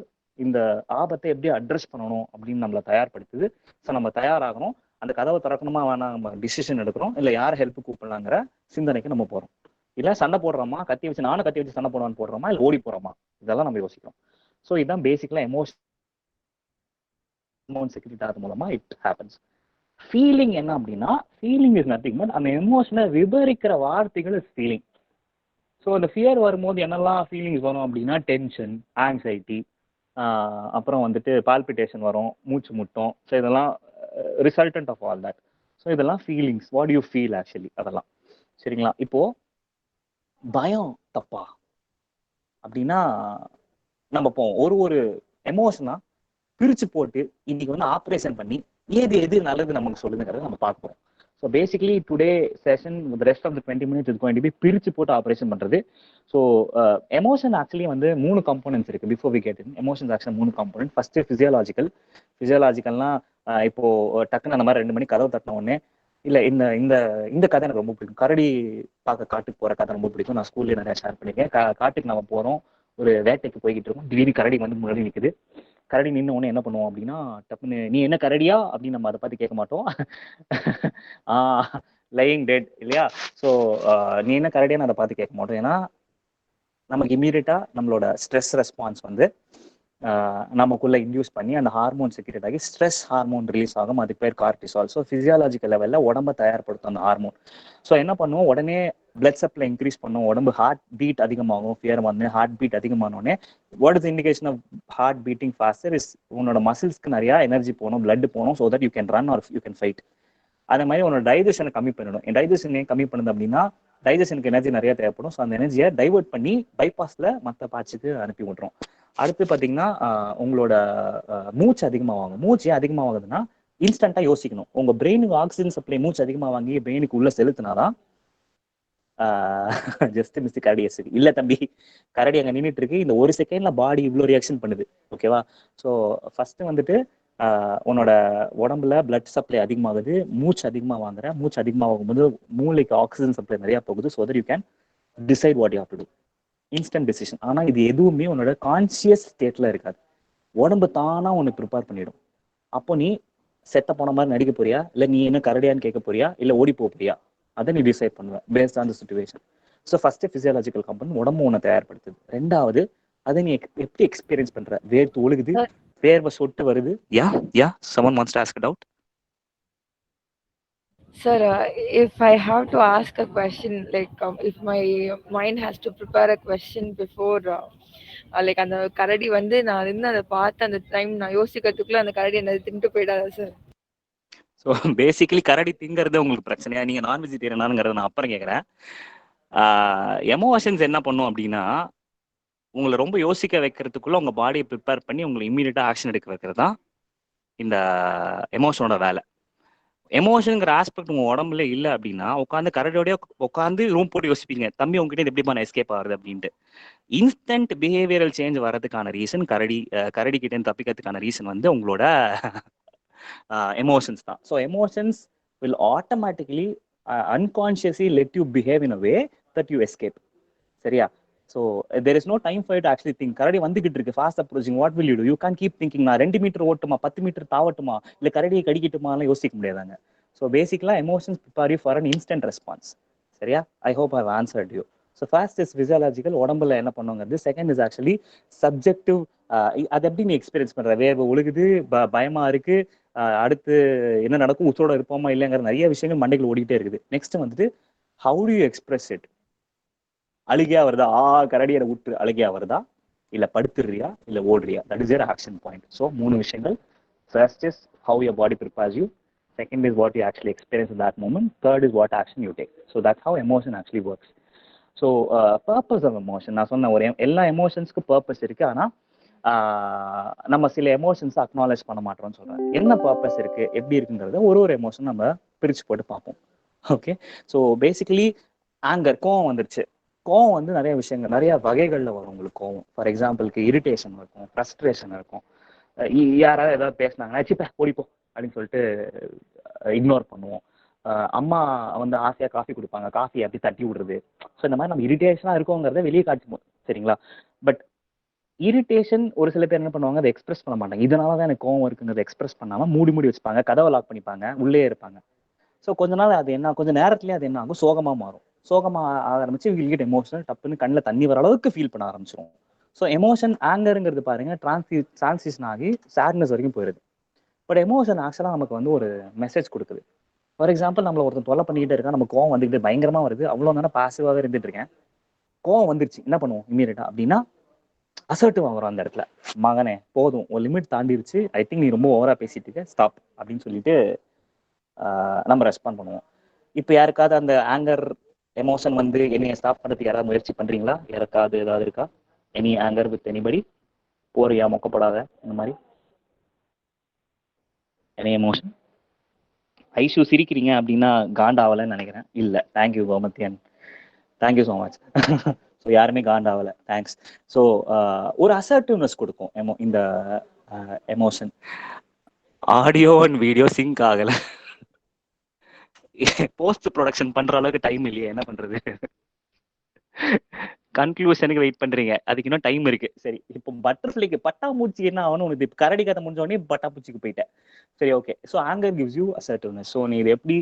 இந்த ஆபத்தை எப்படி அட்ரஸ் பண்ணணும் அப்படின்னு நம்மளை தயார்படுத்துது. ஸோ நம்ம தயாராகணும். அந்த கதவை திறக்கணுமா வேணாம், நம்ம டிசிஷன் எடுக்கிறோம், இல்லை யாரை ஹெல்ப் கூப்பிடலாங்கிற சிந்தனைக்கு நம்ம போகிறோம். இல்லை சண்டை போடுறோமா, கத்தி வச்சு நானும் கத்தி வச்சு சண்டை போடுவான்னு போடுறோமா, இல்லை ஓடி போகிறோமா, இதெல்லாம் நம்ம யோசிக்கிறோம். ஸோ இதுதான் பேசிக்கலாக எமோஷன் செக்யூரிட்டி ஆகிறது மூலமா இட் ஹேப்பன்ஸ். ஃபீலிங் என்ன அப்படின்னா, ஃபீலிங் இஸ் நத்திங் பட் அந்த எமோஷனை விவரிக்கிற வார்த்தைகள் இஸ் ஃபீலிங். ஸோ அந்த ஃபியர் வரும்போது என்னெல்லாம் ஃபீலிங்ஸ் வரும் அப்படின்னா, டென்ஷன், ஆங்ஸைட்டி, அப்புறம் வந்துட்டு பால்பிட்டேஷன் வரும், மூச்சு முட்டும். ஸோ இதெல்லாம் resultant of all that. So இதெல்லாம் feelings, what you feel actually, அதெல்லாம் சரிங்களா. இப்போ பயம் தப்பா அப்படின்னா, நம்ம இப்போ ஒரு எமோஷனா பிரிச்சு போட்டு இன்னைக்கு வந்து ஆப்ரேஷன் பண்ணி எது நல்லது நமக்கு சொல்லுங்கிறத நம்ம பார்ப்போம். So basically today session with rest of the 20 minutes is going to be பிரிச்சு போட்டு ஆப்ரேஷன் பண்றது. ஸோ எமோஷன் ஆக்சுவலி வந்து 3 காம்போனன்ட்ஸ் இருக்கு. Before we get in emotions actually 3 component. First ஃபிசியாலஜிக்கல்னா இப்போ டக்குன்னு அந்த மாதிரி 2 மணி கதவு தட்டின உடனே இல்லை இந்த இந்த இந்த கதை எனக்கு ரொம்ப பிடிக்கும். கரடி பார்க்க காட்டுக்கு போற கதை ரொம்ப பிடிக்கும். நான் ஸ்கூல்லேயே நிறைய ஷேர் பண்ணியிருக்கேன். காட்டுக்கு நம்ம போறோம், ஒரு வேட்டைக்கு போய்கிட்டு இருக்கோம், திடீர்னு கரடி வந்து முன்னாடி நிற்குது. கரடி நின்று உடனே என்ன பண்ணுவோம் அப்படின்னா, டப்புன்னு நீ என்ன கரடியா அப்படின்னு நம்ம அதை பார்த்து கேட்க மாட்டோம். லையிங் டெட் இல்லையா. ஸோ நீ என்ன கரடியான்னு அதை பார்த்து கேட்க மாட்டோம். ஏன்னா நமக்கு இம்மீடியட்டா நம்மளோட ஸ்ட்ரெஸ் ரெஸ்பான்ஸ் வந்து நமக்குள்ள இன்டியூஸ் பண்ணி அந்த ஹார்மோன் செக்ரேட் ஆகி ஸ்ட்ரெஸ் ஹார்மோன் ரிலீஸ் ஆகும். அதுக்கு பேர் கார்டிசால். ஸோ பிசியாலஜிக்கல் லெவலில் உடம்ப தயார்படுத்தும் அந்த ஹார்மோன். ஸோ என்ன பண்ணுவோம், உடனே பிளட் சப்ளை இன்க்ரீஸ் பண்ணும், உடம்பு ஹார்ட் பீட் அதிகமாகும். ஃபியர் வந்து ஹார்ட் பீட் அதிகமானோடனே what is indication of heart beating faster is உன்னோட மசில்ஸ்க்கு நிறைய எனர்ஜி போகணும், பிளட் போகணும், so that you can run or you can fight. அதே மாதிரி உன்னோட டைஜஷனை கம்மி பண்ணிடும். என் டைஜஷனை கம்மி பண்ணுது அப்படின்னா டைஜஷனுக்கு எனர்ஜி நிறைய தேவைப்படும். ஸோ அந்த எனர்ஜியை டைவெர்ட் பண்ணி பைபாஸ்ல மற்ற பார்ட்ஸுக்கு அனுப்பி விட்றோம். அடுத்து பார்த்தீங்கன்னா உங்களோட மூச்சு அதிகமாகும். மூச்சு ஏன் அதிகமாகுதுன்னா, இன்ஸ்டன்டா யோசிக்கணும். உங்க பிரெயினுக்கு ஆக்சிஜன் சப்ளை மூச்சு அதிகமாக வாங்கி பிரெயினுக்கு உள்ள செலுத்தினாதான் ஜஸ்ட் மிஸ் கரடி எஸ்டி இல்ல தம்பி, கரடி அங்க நின்றுட்டு இருக்கு, இந்த ஒரு செகண்ட்ல பாடி இவ்வளோ ரியாக்ஷன் பண்ணுது. ஓகேவா. ஸோ ஃபர்ஸ்ட் வந்துட்டு உன்னோட உடம்புல பிளட் சப்ளை அதிகமாகுது, மூச்சு அதிகமாக வாங்குற, மூச்சு அதிகமாகும்போது மூளைக்கு ஆக்சிஜன் சப்ளை நிறைய போகுது. So that you can decide what you have to to. Instant decision. ஆனா இது எதுவுமே உன்னோட கான்சியஸ் ஸ்டேட்ல இருக்காது. உடம்பு தானா உன்னை ப்ரிப்பேர் பண்ணிடும். அப்போ நீ செத்த போன மாதிரி நடிக்க போறியா, இல்லை நீ என்ன கரடியான்னு கேட்க போறியா, இல்லை ஓடி போறியா, அதை நீ டிசைட் பண்ணுவேன் based on the situation. So first physiological component உடம்பு உன்னை தயார்படுத்துது. ரெண்டாவது அதை நீ எப்படி எக்ஸ்பீரியன்ஸ் பண்ற. வேர்த்து ஒழுகுது, வேர்வை சொட்டு வருது. someone wants to ask it out. Sir, if I have to ask a question, like if my mind has to prepare a question before, like அந்த கரடி வந்து நான் இருந்து அதை பார்த்து அந்த டைம் நான் யோசிக்கிறதுக்குள்ள அந்த கரடி என்ன தின்ட்டு போயிடாதா சார்? ஸோ பேசிக்கலி கரடி திங்கிறது உங்களுக்கு பிரச்சனையா, நீங்க நான் வெஜிடேரியனாங்கிறத நான் அப்புறம் கேட்குறேன். எமோஷன்ஸ் என்ன பண்ணும் அப்படின்னா, உங்களை ரொம்ப யோசிக்க வைக்கிறதுக்குள்ள உங்க பாடியை ப்ரிப்பேர் பண்ணி உங்களை இம்மீடியட்டா ஆக்ஷன் எடுக்க வைக்கிறது தான் இந்த எமோஷனோட வேலை. எமோஷனுங்கிற ஆஸ்பெக்ட் உங்க உடம்புல இல்லை அப்படின்னா, உட்காந்து கரடியோடய உட்காந்து ரூம் போட்டு யோசிப்பீங்க, தம்பி உங்ககிட்ட எப்படிப்பா நான் எஸ்கேப் ஆகுது அப்படின்ட்டு. இன்ஸ்டன்ட் பிஹேவியரல் சேஞ்ச் வர்றதுக்கான ரீசன் கரடி கிட்டே தப்பிக்கிறதுக்கான ரீசன் வந்து உங்களோட எமோஷன்ஸ் தான். So emotions will automatically unconsciously let you behave in a way that you escape. சரியா. So there is no time for you to actually think. கரடி வந்துகிட்டு இருக்கு, fast approaching, what will you to? You can keep thinking, நான் 2 மீட்டர் ஓட்டுமா, 10 மீட்டர் தாவட்டுமா, இல்லை கரடியை கடிக்கட்டுமாலாம் யோசிக்க முடியாதாங்க. So basically emotions prepare you for an instant response. சரியா. I hope I have answered you. So first is physiological, உடம்புல என்ன பண்ணுங்கிறது. Second is actually subjective. அது எப்படி நீ எக்ஸ்பீரியன்ஸ் பண்ற. வேர்வை ஒழுகுது, பயமா இருக்கு, அடுத்து என்ன நடக்கும், உச்சோட இருப்போமா இல்லைங்கிற நிறைய விஷயங்கள் மண்டைகள் ஓடிக்கிட்டே இருக்குது. நெக்ஸ்ட் வந்துட்டு how do you express it. அழுகையா வருதா, கரடியை விட்டு அழுகையா வருதா, இல்ல படுத்துறியா, இல்ல ஓடுறியா, that is your action point. So 3 விஷயங்கள். First is how your body prepares you, second is what you actually experience in that moment, third is what action you take. So that's how emotion actually works. So purpose of emotion, நான் சொன்ன ஒரு எல்லா எமோஷன்ஸ்க்கும் பர்பஸ் இருக்கு. ஆனா நம்ம சில எமோஷன்ஸ் அக்னாலேஜ் பண்ண மாட்டோம்னு சொல்றேன். என்ன பர்பஸ் இருக்கு, எப்படி இருக்குங்கிறத ஒரு எமோஷன் நம்ம பிரிச்சு போட்டு பார்ப்போம். ஓகே. ஸோ பேசிக்கலி ஆங்கர், கோவம் வந்துருச்சு. கோவம் வந்து நிறைய விஷயங்கள், நிறைய வகைகள்ல வரும் உங்களுக்கு கோவம். ஃபார் எக்ஸாம்பிளுக்கு இரிட்டேஷன் இருக்கும், ஃப்ரஸ்ட்ரேஷன் இருக்கும். யாராவது ஏதாவது பேசினாங்கன்னா சிப்ப ஓடிப்போ அப்படின்னு சொல்லிட்டு இக்னோர் பண்ணுவோம். அம்மா வந்து ஆசையா காஃபி கொடுப்பாங்க, காஃபி அப்படி தட்டி விடுறது. ஸோ இந்த மாதிரி நம்ம இரிட்டேஷனா இருக்கோங்கிறத வெளியே காட்டுவோம். சரிங்களா. பட் இரிட்டேஷன் ஒரு சில பேர் என்ன பண்ணுவாங்க, அதை எக்ஸ்பிரஸ் பண்ண மாட்டாங்க. இதனால தான் எனக்கு கோவம் இருக்குங்கிறத எக்ஸ்பிரஸ் பண்ணாம மூடி மூடி வச்சுப்பாங்க, கதவை லாக் பண்ணிப்பாங்க, உள்ளே இருப்பாங்க. ஸோ கொஞ்ச நாள் அது என்ன, கொஞ்சம் நேரத்துலேயே அது என்ன ஆகும், சோகமா மாறும். சோகமா ஆரம்பிச்சு வில் கெட் எமோஷனல், டப்புன்னு கண்ணில் தண்ணி வர அளவுக்கு ஃபீல் பண்ண ஆரம்பிச்சிரும். ஸோ எமோஷன் ஆங்கருங்கிறது பாருங்க டிரான்சிஷன் ஆகி சேட்னஸ் வரைக்கும் போயிடுது. பட் எமோஷன் ஆக்சுவலாக நமக்கு வந்து ஒரு மெசேஜ் கொடுக்குது. ஃபார் எக்ஸாம்பிள், நம்மள ஒருத்தன் தொல்லை பண்ணிக்கிட்டே இருக்கா, நம்ம கோவம் வந்துக்கிட்டு பயங்கரமா வருது, அவ்வளோ நேரம் பாசிவாகவே இருந்துட்டு இருக்கேன், கோவம் வந்துருச்சு, என்ன பண்ணுவோம் இமீடியட்டா அப்படின்னா அசர்ட்டிவ் வரும் அந்த இடத்துல. மகனே போதும், ஒரு லிமிட் தாண்டிருச்சு, ஐ திங்க் நீ ரொம்ப ஓவரா பேசிட்டு இருக்க, ஸ்டாப் அப்படின்னு சொல்லிட்டு நம்ம ரெஸ்பாண்ட் பண்ணுவோம். இப்போ யாருக்காவது அந்த ஆங்கர் எமோஷன் வந்து என்னைய ஸ்டாப் பண்ணுறதுக்கு யாராவது முயற்சி பண்றீங்களா? யாருக்காவது ஏதாவது இருக்கா? Any anger with anybody? போறியா மொக்கப்படாத இந்த மாதிரி எனி எமோஷன்? ஐஷு சிரிக்கிறீங்க அப்படின்னா காண்டாவலன்னு நினைக்கிறேன். இல்லை, தேங்க்யூ கோமத்தியன், தேங்க்யூ ஸோ மச். ஸோ யாருமே காண்டாவலை, தேங்க்ஸ். ஸோ ஒரு அசர்ட்டிவ்னஸ் கொடுக்கும் இந்த emotion. Audio and video sync ஆகலை, போஸ்ட் ப்ரொடக்ஷன் பண்ற அளவுக்கு டைம் இல்லையே, என்ன பண்றது? கன்க்ளூஷனுக்கு வெயிட் பண்றீங்க, அதுக்கு இன்னும் டைம் இருக்கு. சரி, இப்போ பட்டர்ஃப்ளைக்கு பட்டாம்பூச்சி என்ன ஆகணும், உனக்கு இப்போ கரடி கதை முடிஞ்ச உடனே பட்டாம்பூச்சிக்கு போயிட்டேன். சரி, okay. So anchor gives you assertiveness. So நீ இதை எப்படி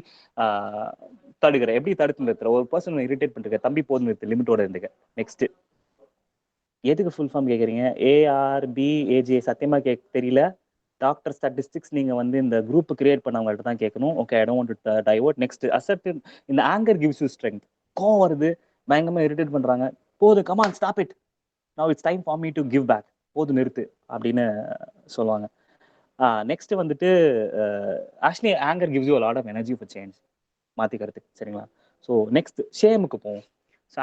தடுக்கிற, எப்படி தடுத்து நிறுத்துற? ஒரு பர்சன் இரிட்டேட் பண்ணிருக்க, தம்பி போதும் நிறுத்து, லிமிட்டோட இருந்துக்க. நெக்ஸ்ட், எதுக்கு ஃபுல் ஃபார்ம் கேட்குறீங்க? ARBAJ சத்தியமா தெரியல. டாக்டர் ஸ்டாட்டிஸ்டிக்ஸ் நீங்க வந்து இந்த குரூப் கிரியேட் பண்ணவங்கள்ட்ட தான் கேட்கணும். Okay, I don't want to divert. Next, assertive. இந்த ஆங்கர் கிவ்ஸ் யூ ஸ்ட்ரெங்க். கோவம் வருது, பயங்கரமா இரிட்டேட் பண்றாங்க, போது come on stop it, now it's time for me to give back, போது நிறுத்து அப்படின்னு சொல்லுவாங்க. நெக்ஸ்ட் வந்துட்டு actually anger gives you a lot of energy for change, மாத்திக்கிறதுக்கு. சரிங்களா? ஸோ நெக்ஸ்ட் ஷேமுக்கு போவோம். ஸோ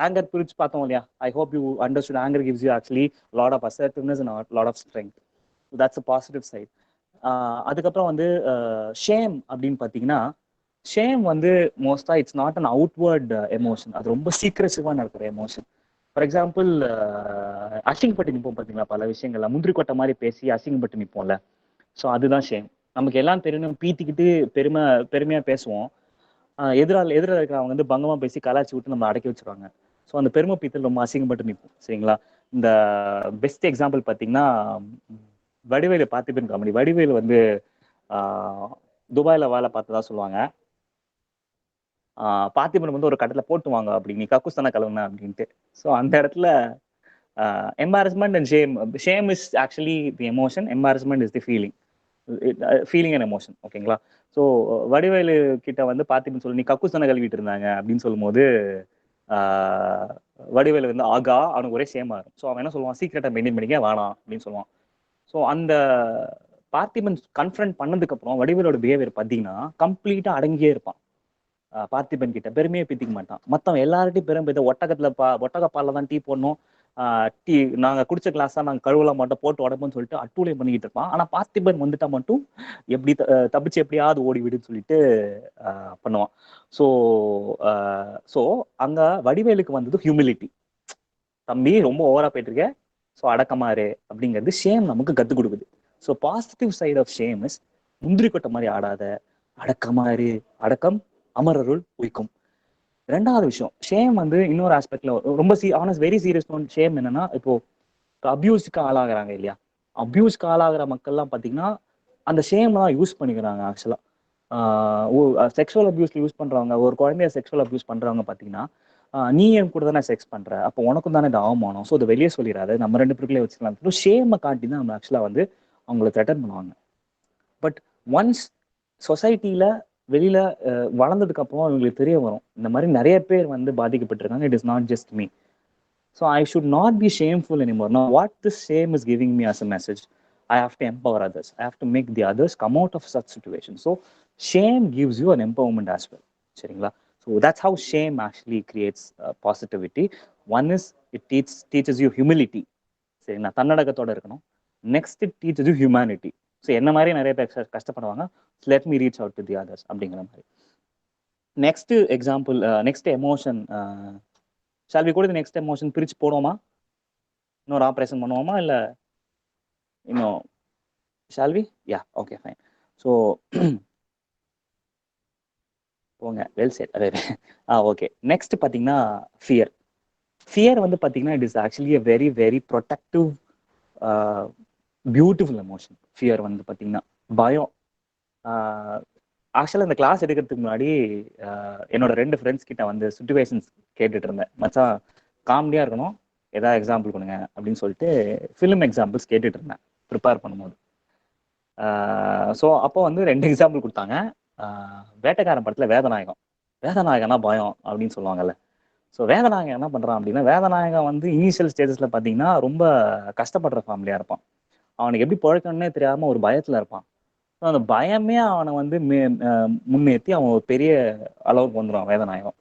ஆங்கர் பிரிச்சு பார்த்தோம் இல்லையா? I hope you understood. Anger gives you actually lot of assertiveness and lot of strength. That's a positive side. அதுக்கப்புறம் வந்து ஷேம் அப்படின்னு பார்த்தீங்கன்னா, ஷேம் வந்து மோஸ்டா it's not an outward emotion, அது ரொம்ப சீக்ரெசிவாக இருக்கிற எமோஷன். ஃபார் எக்ஸாம்பிள், அசிங்கப்பட்டு நிற்போம் பார்த்தீங்களா, பல விஷயங்கள்ல முந்திரி கொட்டை மாதிரி பேசி அசிங்கப்பட்டு நிற்போம்ல. ஸோ அதுதான் ஷேம். நமக்கு எல்லாம் தெரியணும் பீத்திக்கிட்டு பெருமையா பேசுவோம். எதிராக இருக்கிறவங்க வந்து பங்கமா பேசி கலாச்சி விட்டு நம்ம அடக்கி வச்சிருவாங்க. ஸோ அந்த பெருமை பீத்தல் ரொம்ப அசிங்கப்பட்டு நிற்போம். சரிங்களா? இந்த பெஸ்ட் எக்ஸாம்பிள் பார்த்தீங்கன்னா, வடிவேலு பார்த்திபன் காமெடி. வடிவேலு வந்து துபாயில வேலை பார்த்ததா சொல்லுவாங்க. பார்த்திபன் வந்து ஒரு கட்டத்துல போட்டுவாங்க அப்படி, நீ கக்கூஸ் தானே கலவுன அப்படின்ட்டு. ஸோ அந்த இடத்துல embarrassment and shame. Shame is actually the emotion, embarrassment is the feeling and emotion. ஓகேங்களா? ஸோ வடிவேலு கிட்ட வந்து பார்த்திபன் சொல்லி, நீ கக்கூஸ் தானே கழுவிட்டு இருந்தாங்க அப்படின்னு சொல்லும்போது வடிவேலு வந்து ஆகா, அவனுக்கு ஒரே ஷேமா இருக்கும். ஸோ அவன் என்ன சொல்லுவான், சீக்கிரட்டை மெயின்டைன் பண்ணிக்க வேணாம் அப்படின்னு சொல்லுவான். ஸோ அந்த பார்த்திபன் கன்ஃபரண்ட் பண்ணதுக்கு அப்புறம் வடிவேலோட பிஹேவியர் பார்த்தீங்கன்னா கம்ப்ளீட்டா அடங்கியே இருப்பான். பார்த்திபன் கிட்ட பெருமையை பித்திக்க மாட்டான். மற்றவன் எல்லார்ட்டையும் பெருமை, ஒட்டக பால்ல தான் டீ போடணும், டீ நாங்க குடிச்ச கிளாஸா நாங்க கழுவலாம் மாட்டோம், போட்டு உடம்புன்னு சொல்லிட்டு அட்டூழியம் பண்ணிக்கிட்டு இருப்பான். ஆனா பார்த்திபன் வந்துட்டா மட்டும் எப்படி தப்பிச்சு எப்படியாவது ஓடி விடுன்னு சொல்லிட்டு பண்ணுவான். ஸோ ஸோ அங்க வடிவேலுக்கு வந்தது ஹியூமிலிட்டி. தம்பி ரொம்ப ஓவரா போயிட்டு இருக்க, ஸோ அடக்கமாறு அப்படிங்கிறது ஷேம் நமக்கு கற்றுக் கொடுக்குது. So positive side of shame is, முந்திரி கொட்டை மாதிரி ஆடாத, அடக்கமாறு, அடக்கம் அமரருள் உய்க்கும். ரெண்டாவது விஷயம், ஷேம் வந்து இன்னொரு ஆஸ்பெக்ட்ல ரொம்ப வெரி சீரியஸ் ஷேம் என்னன்னா, இப்போ அபியூஸ்க்கு ஆளாகிறாங்க இல்லையா? அபியூஸ்க்கு ஆளாகிற மக்கள்லாம் பார்த்தீங்கன்னா அந்த ஷேம் தான் யூஸ் பண்ணிக்கிறாங்க ஆக்சுவலா. செக்ஷுவல் அபியூஸ்ல யூஸ் பண்றவங்க, ஒரு குழந்தைய செக்ஷுவல் அபியூஸ் பண்றவங்க பார்த்தீங்கன்னா, நீ என் கூட தானே செக்ஸ் பண்ற, அப்போ உனக்கும் தானே இது அவமானம், ஸோ அதை வெளியே சொல்லிடாது, நம்ம ரெண்டு பேருக்குள்ளே வச்சுக்கலாம். ஷேமை காட்டி தான் நம்ம ஆக்சுவலா வந்து அவங்களை த்ரெட்டன் பண்ணுவாங்க. பட் ஒன்ஸ் சொசைட்டில வெளியில வளர்ந்ததுக்கு அப்புறம் இவங்களுக்கு தெரிய வரும், இந்த மாதிரி நிறைய பேர் வந்து பாதிக்கப்பட்டிருக்காங்க, it is not just me. So I should not be shameful anymore. Now what this shame is giving me as a message, I have to empower others, I have to make the others come out of such situations. So shame gives you an empowerment as well. சரிங்களா? So that's how shame actually creates positivity. One is it teaches you humility. சரிங்களா? தன்னடக்கத்தோட இருக்கணும். Next it teaches you humanity. So என்ன மாதிரி நிறைய பேர் கஷ்டப்படுவாங்க, let me reach out to the others அப்படிங்கிற மாதிரி. Next example, next emotion. Shall we கூட நெக்ஸ்ட் எமோஷன் பிரிச்சு போடுவோமா? இன்னொரு ஆப்ரேஷன் பண்ணுவோமா இல்லை இன்னும் shall we? Yeah, okay fine. So போங்க, வெல் செட். அதே ஓகே. நெக்ஸ்ட் பார்த்தீங்கன்னா ஃபியர். ஃபியர் வந்து பார்த்தீங்கன்னா it is actually a very very protective beautiful emotion. Fear வந்து பார்த்தீங்கன்னா பயம். ஆக்சுவலாக இந்த கிளாஸ் எடுக்கிறதுக்கு முன்னாடி என்னோட 2 ஃப்ரெண்ட்ஸ் கிட்ட வந்து சுச்சுவேஷன்ஸ் கேட்டுட்டு இருந்தேன். மச்சான் காமெடியாக இருக்கணும், ஏதாவது எக்ஸாம்பிள் கொடுங்க அப்படின்னு சொல்லிட்டு ஃபிலிம் எக்ஸாம்பிள்ஸ் கேட்டுட்டு இருந்தேன் ப்ரிப்பேர் பண்ணும்போது. ஸோ அப்போ வந்து 2 எக்ஸாம்பிள் கொடுத்தாங்க. வேட்டைக்காரன் படத்தில் வேதநாயகம், வேதநாயகனா பயம் அப்படின்னு சொல்லுவாங்கல்ல. ஸோ வேதநாயகன் என்ன பண்ணுறான் அப்படின்னா, வேதநாயகன் வந்து இனிஷியல் ஸ்டேஜஸில் பார்த்தீங்கன்னா ரொம்ப கஷ்டப்படுற ஃபேமிலியாக இருப்பான். அவனுக்கு எப்படி பழக்கணுன்னே தெரியாமல் ஒரு பயத்தில் இருப்பான். ஸோ அந்த பயமே அவனை வந்து முன்னேற்றி அவன் ஒரு பெரிய அளவுக்கு வந்துடுவான் வேதநாயகம்.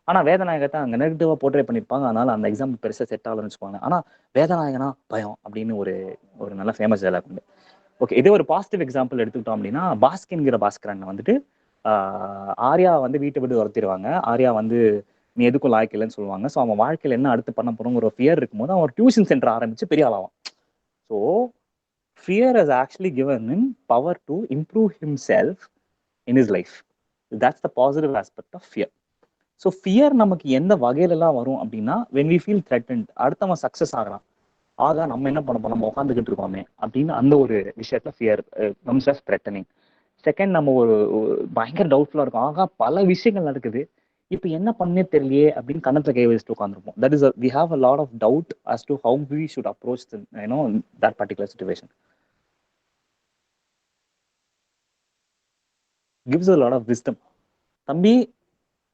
ஆனால் வேதநாயகத்தை அங்கே நெகட்டிவாக போர்ட்ரே பண்ணியிருப்பாங்க. அதனால அந்த எக்ஸாம்பிள் பெருசாக செட் ஆகலன்னு வச்சுக்கோங்க. ஆனால் வேதநாயகனா பயம் அப்படின்னு ஒரு நல்ல ஃபேமஸ் டைலாக் உண்டு. ஓகே, இதே ஒரு பாசிட்டிவ் எக்ஸாம்பிள் எடுத்துக்கிட்டோம் அப்படின்னா, பாஸ்கின்கிற பாஸ்கரன் வந்துட்டு ஆர்யா வந்து வீட்டை விட்டு துரத்திடுவாங்க. ஆர்யா வந்து நீ எதுக்கும் லாய்க்கு இல்லைன்னு சொல்லுவாங்க. ஸோ அவன் வாழ்க்கையில் என்ன அடுத்து பண்ண போறோங்கிற ஒரு ஃபியர் இருக்கும்போது அவன் ஒரு டியூஷன் சென்டர் ஆரம்பிச்சு பெரிய ஆளாவான். So fear has actually given him power to improve himself in his life. That's the positive aspect of fear. So fear நமக்கு எந்த வகையிலலாம் வரும் அப்படின்னா, when we feel threatened, அடுத்தவன் சக்ஸஸ் ஆகலாம், ஆகா நம்ம என்ன பண்ண போறோம், நம்ம உட்காந்துக்கிட்டு இருக்கோமே அப்படின்னு அந்த ஒரு விஷயத்துல fear comes as threatening. Second, நம்ம ஒரு பயங்கர டவுட்ஃபுல்லா இருக்கும், ஆகா பல விஷயங்கள் நடக்குது, இப்போ என்ன பண்ணே தெரியலையே அப்படின்னு கண்ணத்துல கை வச்சுட்டு உட்காந்துருப்போம். That is we have a lot of doubt as to how we should approach the, that particular situation. gives a lot of wisdom. தம்பி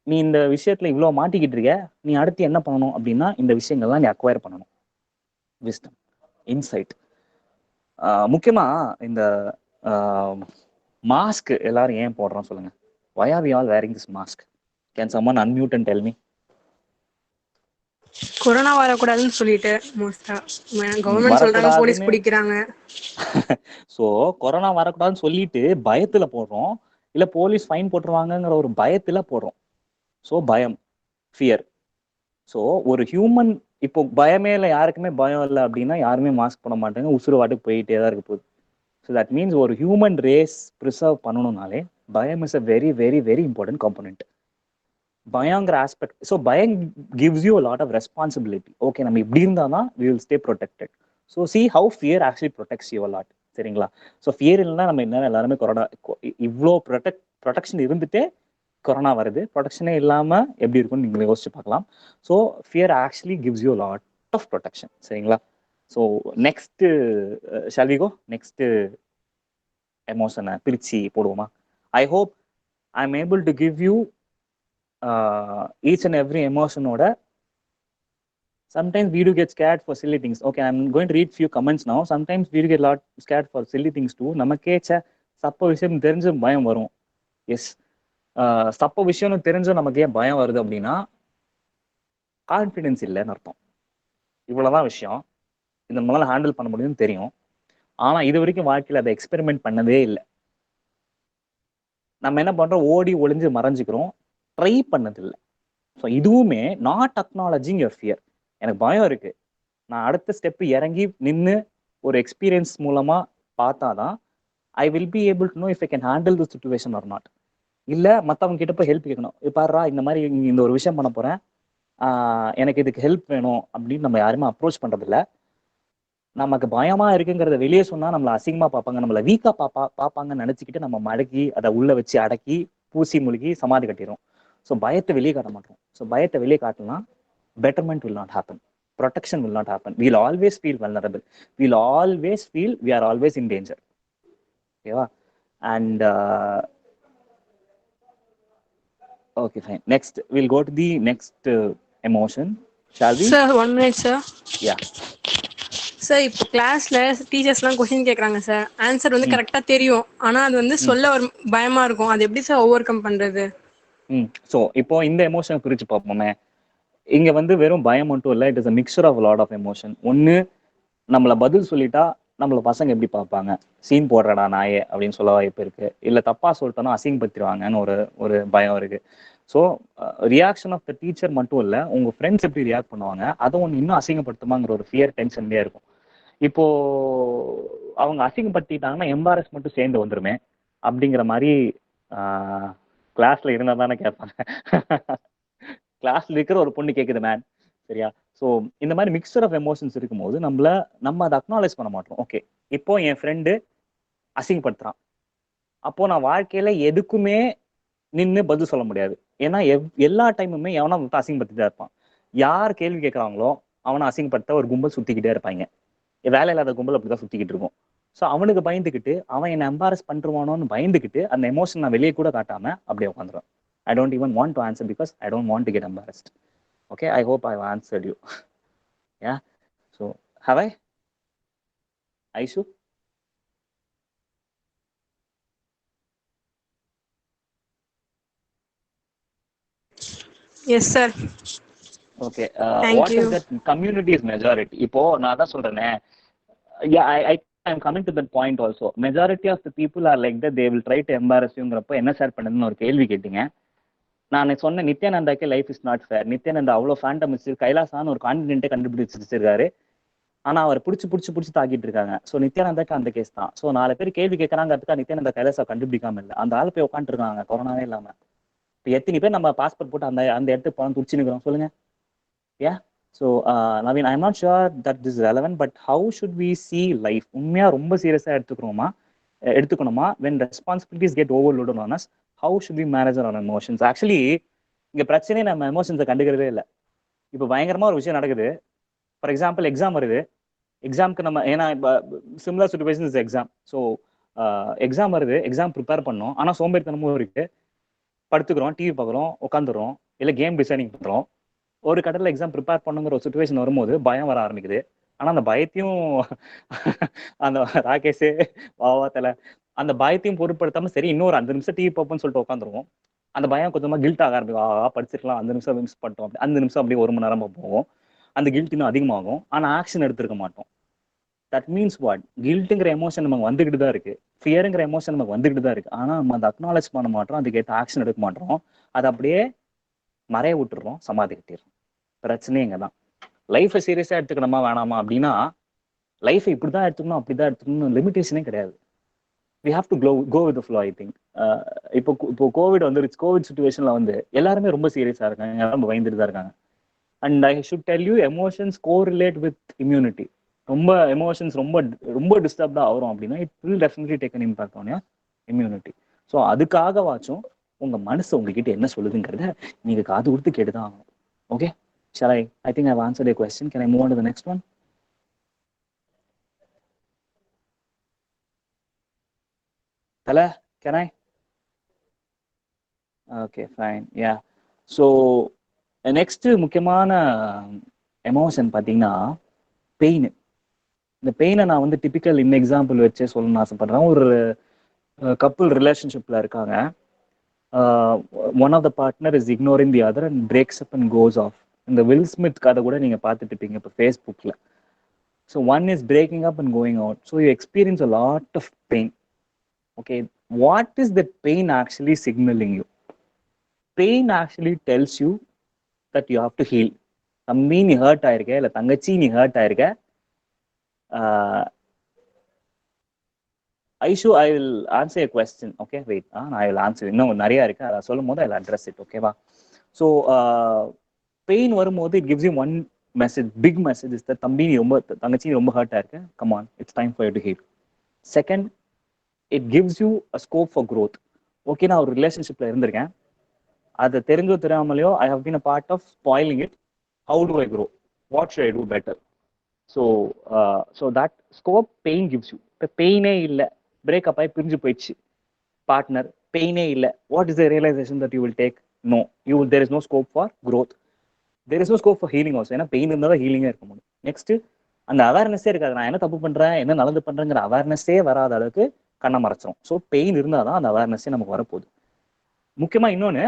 நீ இந்த விஷயத்துல இவ்வளவு மாட்டிக்கிட்டு இருக்க, நீ அடுத்து என்ன பண்ணணும் அப்படின்னா இந்த விஷயங்கள்லாம் நீ அக்வயர் பண்ணணும். Wisdom, inside. முக்கியமா இந்த மாஸ்க் எல்லாரும் ஏன் போடுறோம் சொல்லுங்க? why are we all wearing this mask? Can someone unmute and tell me? Corona வரக்கூடாதுன்னு சொல்லிட்டு மோஸ்டா கவர்மெண்ட் சொல்றாங்க, போலீஸ் பிடிக்கிறாங்க. ஸோ கொரோனா வரக்கூடாதுன்னு சொல்லிட்டு பயத்துல போடுறோம், இல்ல போலீஸ் ஃபைன் போட்டுருவாங்கங்கிற ஒரு பயத்துல போடுறோம். ஸோ பயம், ஃபியர். ஸோ ஒரு ஹியூமன் இப்போ பயமே இல்லை, யாருக்குமே பயம் இல்லை அப்படின்னா யாருமே மாஸ்க் போட மாட்டாங்க, உசுறு வாட்டுக்கு போயிட்டே தான் இருக்க போகுது. ஸோ தட் மீன்ஸ் ஒரு ஹியூமன் ரேஸ் ப்ரிசர்வ் பண்ணணும்னாலே பயம் is a very very very important component. பயங்கிற ஆஸ்பெக்ட். ஸோ பயம் gives you a lot of responsibility. Okay, நம்ம இப்படி இருந்தால் தான் we will stay protected. So see how fear actually protects you a lot. சரிங்களா? ஸோ ஃபியர் இல்லைன்னா நம்ம என்ன எல்லாருமே கொரோனா இவ்வளோ ப்ரொடெக்ஷன் இருந்துட்டே கொரோனா வருது, ப்ரொடெக்ஷனே இல்லாமல் எப்படி இருக்கும்னு நீங்களே யோசிச்சு பார்க்கலாம். So fear actually gives you lot of protection. சரிங்களா? So next shall we go? Next எமோஷனை பிரிச்சு போடுவோமா? I hope I am able to give you each and every emotion oda. Sometimes we do get scared for silly things. Okay, I'm going to read few comments now. Sometimes we do get a lot scared for silly things too. நமக்கே சப்ப விஷயம் தெரிஞ்சு பயம் வரும். எஸ், சப்ப விஷயம்னு தெரிஞ்சு நமக்கு ஏன் பயம் வருது அப்படின்னா கான்ஃபிடென்ஸ் இல்லைன்னு அர்த்தம். இவ்வளவுதான் விஷயம், இந்த நம்மளால ஹேண்டில் பண்ண முடியும்னு தெரியும், ஆனா இது வரைக்கும் வாழ்க்கையில் அதை எக்ஸ்பெரிமெண்ட் பண்ணதே இல்லை. நம்ம என்ன பண்றோம், ஓடி ஒளிஞ்சு மறைஞ்சுக்கிறோம், ட்ரை பண்ணதில்லை. ஸோ இதுவுமே நாட் அக்னாலஜிங் யுவர் ஃபியர். எனக்கு பயம் இருக்கு, நான் அடுத்த ஸ்டெப் இறங்கி நின்று ஒரு எக்ஸ்பீரியன்ஸ் மூலமா பார்த்தாதான் I will be able to know if I can handle the situation or not. இல்லை மற்றவங்க கிட்ட போய் ஹெல்ப் கேட்கணும், பாருடா இந்த மாதிரி இந்த ஒரு விஷயம் பண்ண போறேன், எனக்கு இதுக்கு ஹெல்ப் வேணும் அப்படின்னு நம்ம யாருமே அப்ரோச் பண்றதில்ல. நமக்கு பயமா இருக்குங்கிறத வெளியே சொன்னா நம்மளை அசிங்கமா பார்ப்பாங்க, நம்மளை வீக்கா பார்ப்பாங்கன்னு நினைச்சுக்கிட்டு நம்ம மடக்கி அதை உள்ள வச்சு அடக்கி பூசி முழுகி சமாதி கட்டிடும். ஸோ பயத்தை வெளியே காட்ட மாட்டோம். ஸோ பயத்தை வெளியே காட்டலாம், betterment will not happen, protection will not happen, we'll always feel vulnerable, we'll always feel we are always in danger. Okay, and okay fine, next we'll go to the next emotion, shall we? Sir, 1 minute sir. Yeah. Sir இப்போ கிளாஸ்ல டீச்சர்ஸ்லாம் கொஸ்டின் கேட்குறாங்க சார், ஆன்சர் வந்து கரெக்டாக தெரியும், ஆனால் அது வந்து சொல்ல ஒரு பயமா இருக்கும், அது எப்படி சார் ஓவர் கம் பண்றது? ஸோ இப்போ இந்த எமோஷனை பிரிச்சு பார்ப்போமே. இங்க வந்து வெறும் பயம் மட்டும் இல்லை, it is a mixture of lot of emotion. ஒன்று, நம்மளை பதில் சொல்லிட்டா நம்மளை பசங்க எப்படி பார்ப்பாங்க, சீன் போடுறடா நாயே அப்படின்னு சொல்ல வாய்ப்பு இருக்கு. இல்லை தப்பா சொல்லிட்டோன்னா அசிங்கப்படுத்திடுவாங்கன்னு ஒரு பயம் இருக்கு. So reaction of the teacher மட்டும் இல்லை, உங்க ஃப்ரெண்ட்ஸ் எப்படி ரியாக்ட் பண்ணுவாங்க, அதை ஒன்று இன்னும் அசிங்கப்படுத்துமாங்கிற ஒரு ஃபியர் டென்ஷன்லேயே இருக்கும். இப்போ அவங்க அசிங்கப்படுத்திட்டாங்கன்னா எம்பாரஸ் மட்டும் சேர்ந்து வந்துருமே அப்படிங்கிற மாதிரி கிளாஸ்ல இருந்தா தானே கேட்பாங்க. கிளாஸ்ல இருக்கிற ஒரு பொண்ணு கேக்குது, மேன் சரியா? ஸோ இந்த மாதிரி மிக்சர் ஆஃப் எமோஷன்ஸ் இருக்கும்போது நம்ம அதை அக்னாலேஜ் பண்ண மாட்டோம். ஓகே, இப்போ என் ஃப்ரெண்டு அசிங்கப்படுத்துறான், அப்போ நான் வாழ்க்கையில எதுக்குமே நின்று பதில் சொல்ல முடியாது. ஏன்னா எல்லா டைமுமே எவனா மட்டும் அசிங்கப்படுத்திட்டே இருப்பான். யார் கேள்வி கேட்கறாங்களோ அவனை அசிங்கப்படுத்த ஒரு கும்பல் சுத்திக்கிட்டே இருப்பாங்க. வேலை இல்லாத கும்பல் அப்படிதான் சுத்திக்கிட்டு இருக்கும். ஸோ அவனுக்கு பயந்துக்கிட்டு அவன் என்னை எம்பாரஸ் பண்ணிருவானோன்னு பயந்துக்கிட்டு அந்த எமோஷன் நான் வெளியே கூட காட்டாம அப்படியே உட்காந்துருவேன். I don't even want to answer because I don't want to get embarrassed. Okay, I hope I've answered you. Yeah. So, have I? Aishu? Yes sir. Okay. Thank What you. is that community is majority? இப்போ நான் தான் சொல்றேனே. Yeah, I'm coming to that point also. Majority of the people are like that. They will try to embarrass youங்கிறப்ப என்ன ஷேர் பண்ணுதுன்னு ஒரு கேள்வி கேட்டீங்க. நான் சொன்ன நித்யானந்தாக்கே life is not fair. Nithyananda அவ்வளோ ஃபேண்டம் வச்சு கைலாசான்னு ஒரு கான்டினென்ட்டே கண்டுபிடிச்சு வச்சிருக்காரு. ஆனா அவர் பிடிச்சி தாக்கிட்டு இருக்காங்க. ஸோ நித்யானந்தாக்கு அந்த கேஸ் தான். ஸோ 4 பேர் கேள்வி கேட்கறாங்கிறதுக்கா நித்யானந்தா கைலாசா கண்டுபிடிக்காம இல்லை. அந்த ஆள் போய் உட்காந்துருக்காங்க கொரோனாவே இல்லாம. இப்போ எத்தனை பேர் நம்ம பாஸ்போர்ட் போட்டு அந்த இடத்துக்கு போகணும் துடிச்சுன்னு சொல்லுங்க. Yeah. So Naveen, I am not sure that is relevant, but how should we see life? உண்மையா ரொம்ப சீரியஸா எடுத்துக்கணுமா when responsibilities get overloaded on us? How should we manage our emotions? Actually இங்க பிரச்சனையே நம்ம எமோஷன்ஸை கண்டுக்கிறதே இல்லை. இப்போ பயங்கரமா ஒரு விஷயம் நடக்குது. ஃபார் எக்ஸாம்பிள் எக்ஸாம் வருது. எக்ஸாமுக்கு நம்ம ஏன்னா similar situation is exam. So exam வருது, எக்ஸாம் ப்ரிப்பேர் பண்ணோம், ஆனால் சோம்பேறித்தனமும் இருக்கு. படுத்துக்கிறோம், டிவி பார்க்குறோம், உட்காந்துறோம், இல்லை கேம் டிசைனிங் பண்ணுறோம். ஒரு கட்டத்தில் எக்ஸாம் ப்ரிப்பேர் பண்ணுங்கிற ஒரு சுச்சுவேஷன் வரும்போது பயம் வர ஆரம்பிக்குது. ஆனால் அந்த பயத்தையும் அந்த ராகேஷே வாவாத்தலை அந்த பயத்தையும் பொருட்படுத்தாமல் சரி இன்னொரு 5 நிமிஷம் டிவி பார்ப்போம்னு சொல்லிட்டு உட்காந்துருவோம். அந்த பயம் கொஞ்சமாக கில்ட் ஆக ஆரம்பிக்கும். படிச்சிருக்கலாம், 5 நிமிஷம் மிஸ் பண்ணிட்டோம், 5 நிமிஷம் அப்படியே 1 மணி நேரம் போவோம். அந்த கில்ட் இன்னும் அதிகமாகும், ஆனால் ஆக்ஷன் எடுத்துருக்க மாட்டோம். That means what? கில்ட்டுங்கிற எமோஷன் நமக்கு வந்துகிட்டு தான் இருக்கு, ஃபியருங்கிற எமோஷன் நமக்கு வந்துகிட்டு தான் இருக்கு. ஆனால் நம்ம அதை அக்னாலேஜ் பண்ண மாட்டோம், அதுக்கேற்ற ஆக்ஷன் எடுக்க மாட்டோம். அதை அப்படியே மறைய விட்டுறோம், சமாதி கட்டிடுறோம். பிரச்சனையே இங்கே தான். லைஃபை சீரியஸாக எடுத்துக்கணுமா வேணாமா அப்படின்னா, லைஃபை இப்படி தான் எடுத்துக்கணும் அப்படி தான் எடுத்துக்கணும் லிமிடேஷனே கிடையாது. we have to go with the flow, I think. இப்போ கோவிட் வந்துருச்சு. கோவிட் சுச்சுவேஷன்ல எல்லாருமே ரொம்ப சீரியஸா இருக்காங்க, எல்லாரும் பயந்துட்டு தான் இருக்காங்க. And I should tell you, emotions correlate with immunity. ரொம்ப எமோஷன்ஸ் ரொம்ப டிஸ்டர்ப்டா ஆகும் அப்படின்னா it will definitely take an impact on your immunity. So அதுக்காகவாச்சும் உங்க மனசு உங்ககிட்ட என்ன சொல்லுதுங்கிறத நீங்க காது கொடுத்து கேட்டுதான் ஆகணும். Okay, shall I think I've answered your question. Can I move on to the next one? Tala, can I? Okay, fine. Yeah. So next முக்கியமான எமோஷன் பார்த்தீங்கன்னா பெயின். இந்த பெயினை நான் டிபிக்கல் எக்ஸாம்பிள் வச்சே சொல்லணும்னு ஆசைப்படுறேன். ஒரு கப்புள் ரிலேஷன்ஷிப்ல இருக்காங்க. One of the partner is ignoring the other and breaks up and goes off. இந்த வில் ஸ்மித் கதை கூட நீங்க பார்த்துட்டு இருப்பீங்க இப்போ ஃபேஸ்புக்ல. So one is breaking up and going out. So you experience a lot of pain. Okay, what is that pain actually signaling you? Pain actually tells you that you have to heal. தம்பி நீ ஹர்ட் ஆயிருக்க, இல்லை தங்கச்சி நீ ஹர்ட் ஆயிருக்க. Aishu, I will answer your question. Okay, wait, I will answer. இன்னும் நிறையா இருக்கு, அதை சொல்லும் போது ஐ வில் அட்ரஸ் இட். ஓகேவா? ஸோ பெயின் வரும்போது it gives you one message, big message is that தம்பி நீ தங்கச்சி நீ ரொம்ப ஹர்ட் ஆயிருக்க, come on, it's time for you to heal. Second, it gives you a scope for growth. Okay, நான் ஒரு ரிலேஷன்ஷிப்ல இருந்திருக்கேன், அதை தெரிஞ்சோ தெரியாமலையோ I have been a part of spoiling it. How do I grow? What should I do better? So that scope pain gives you. இப்போ பெயினே இல்லை, பிரேக்கப் ஆகி பிரிஞ்சு போயிடுச்சு பார்ட்னர், பெயினே இல்லை. What is the realization that you will take? No, there is no scope for growth. There is no scope for healing also. ஏன்னா பெயின் இருந்தால் தான் ஹீலிங்கே இருக்க முடியும். நெக்ஸ்ட், அந்த அவேர்னஸே இருக்காது. நான் என்ன தப்பு பண்றேன், என்ன நல்லது பண்றேங்கிற அவேர்னஸே வராத அளவுக்கு கண்ணை மறைச்சிரும். ஸோ பெயின் இருந்தால் தான் அந்த அவேர்னஸே நமக்கு வரப்போகுது. முக்கியமாக இன்னொன்று,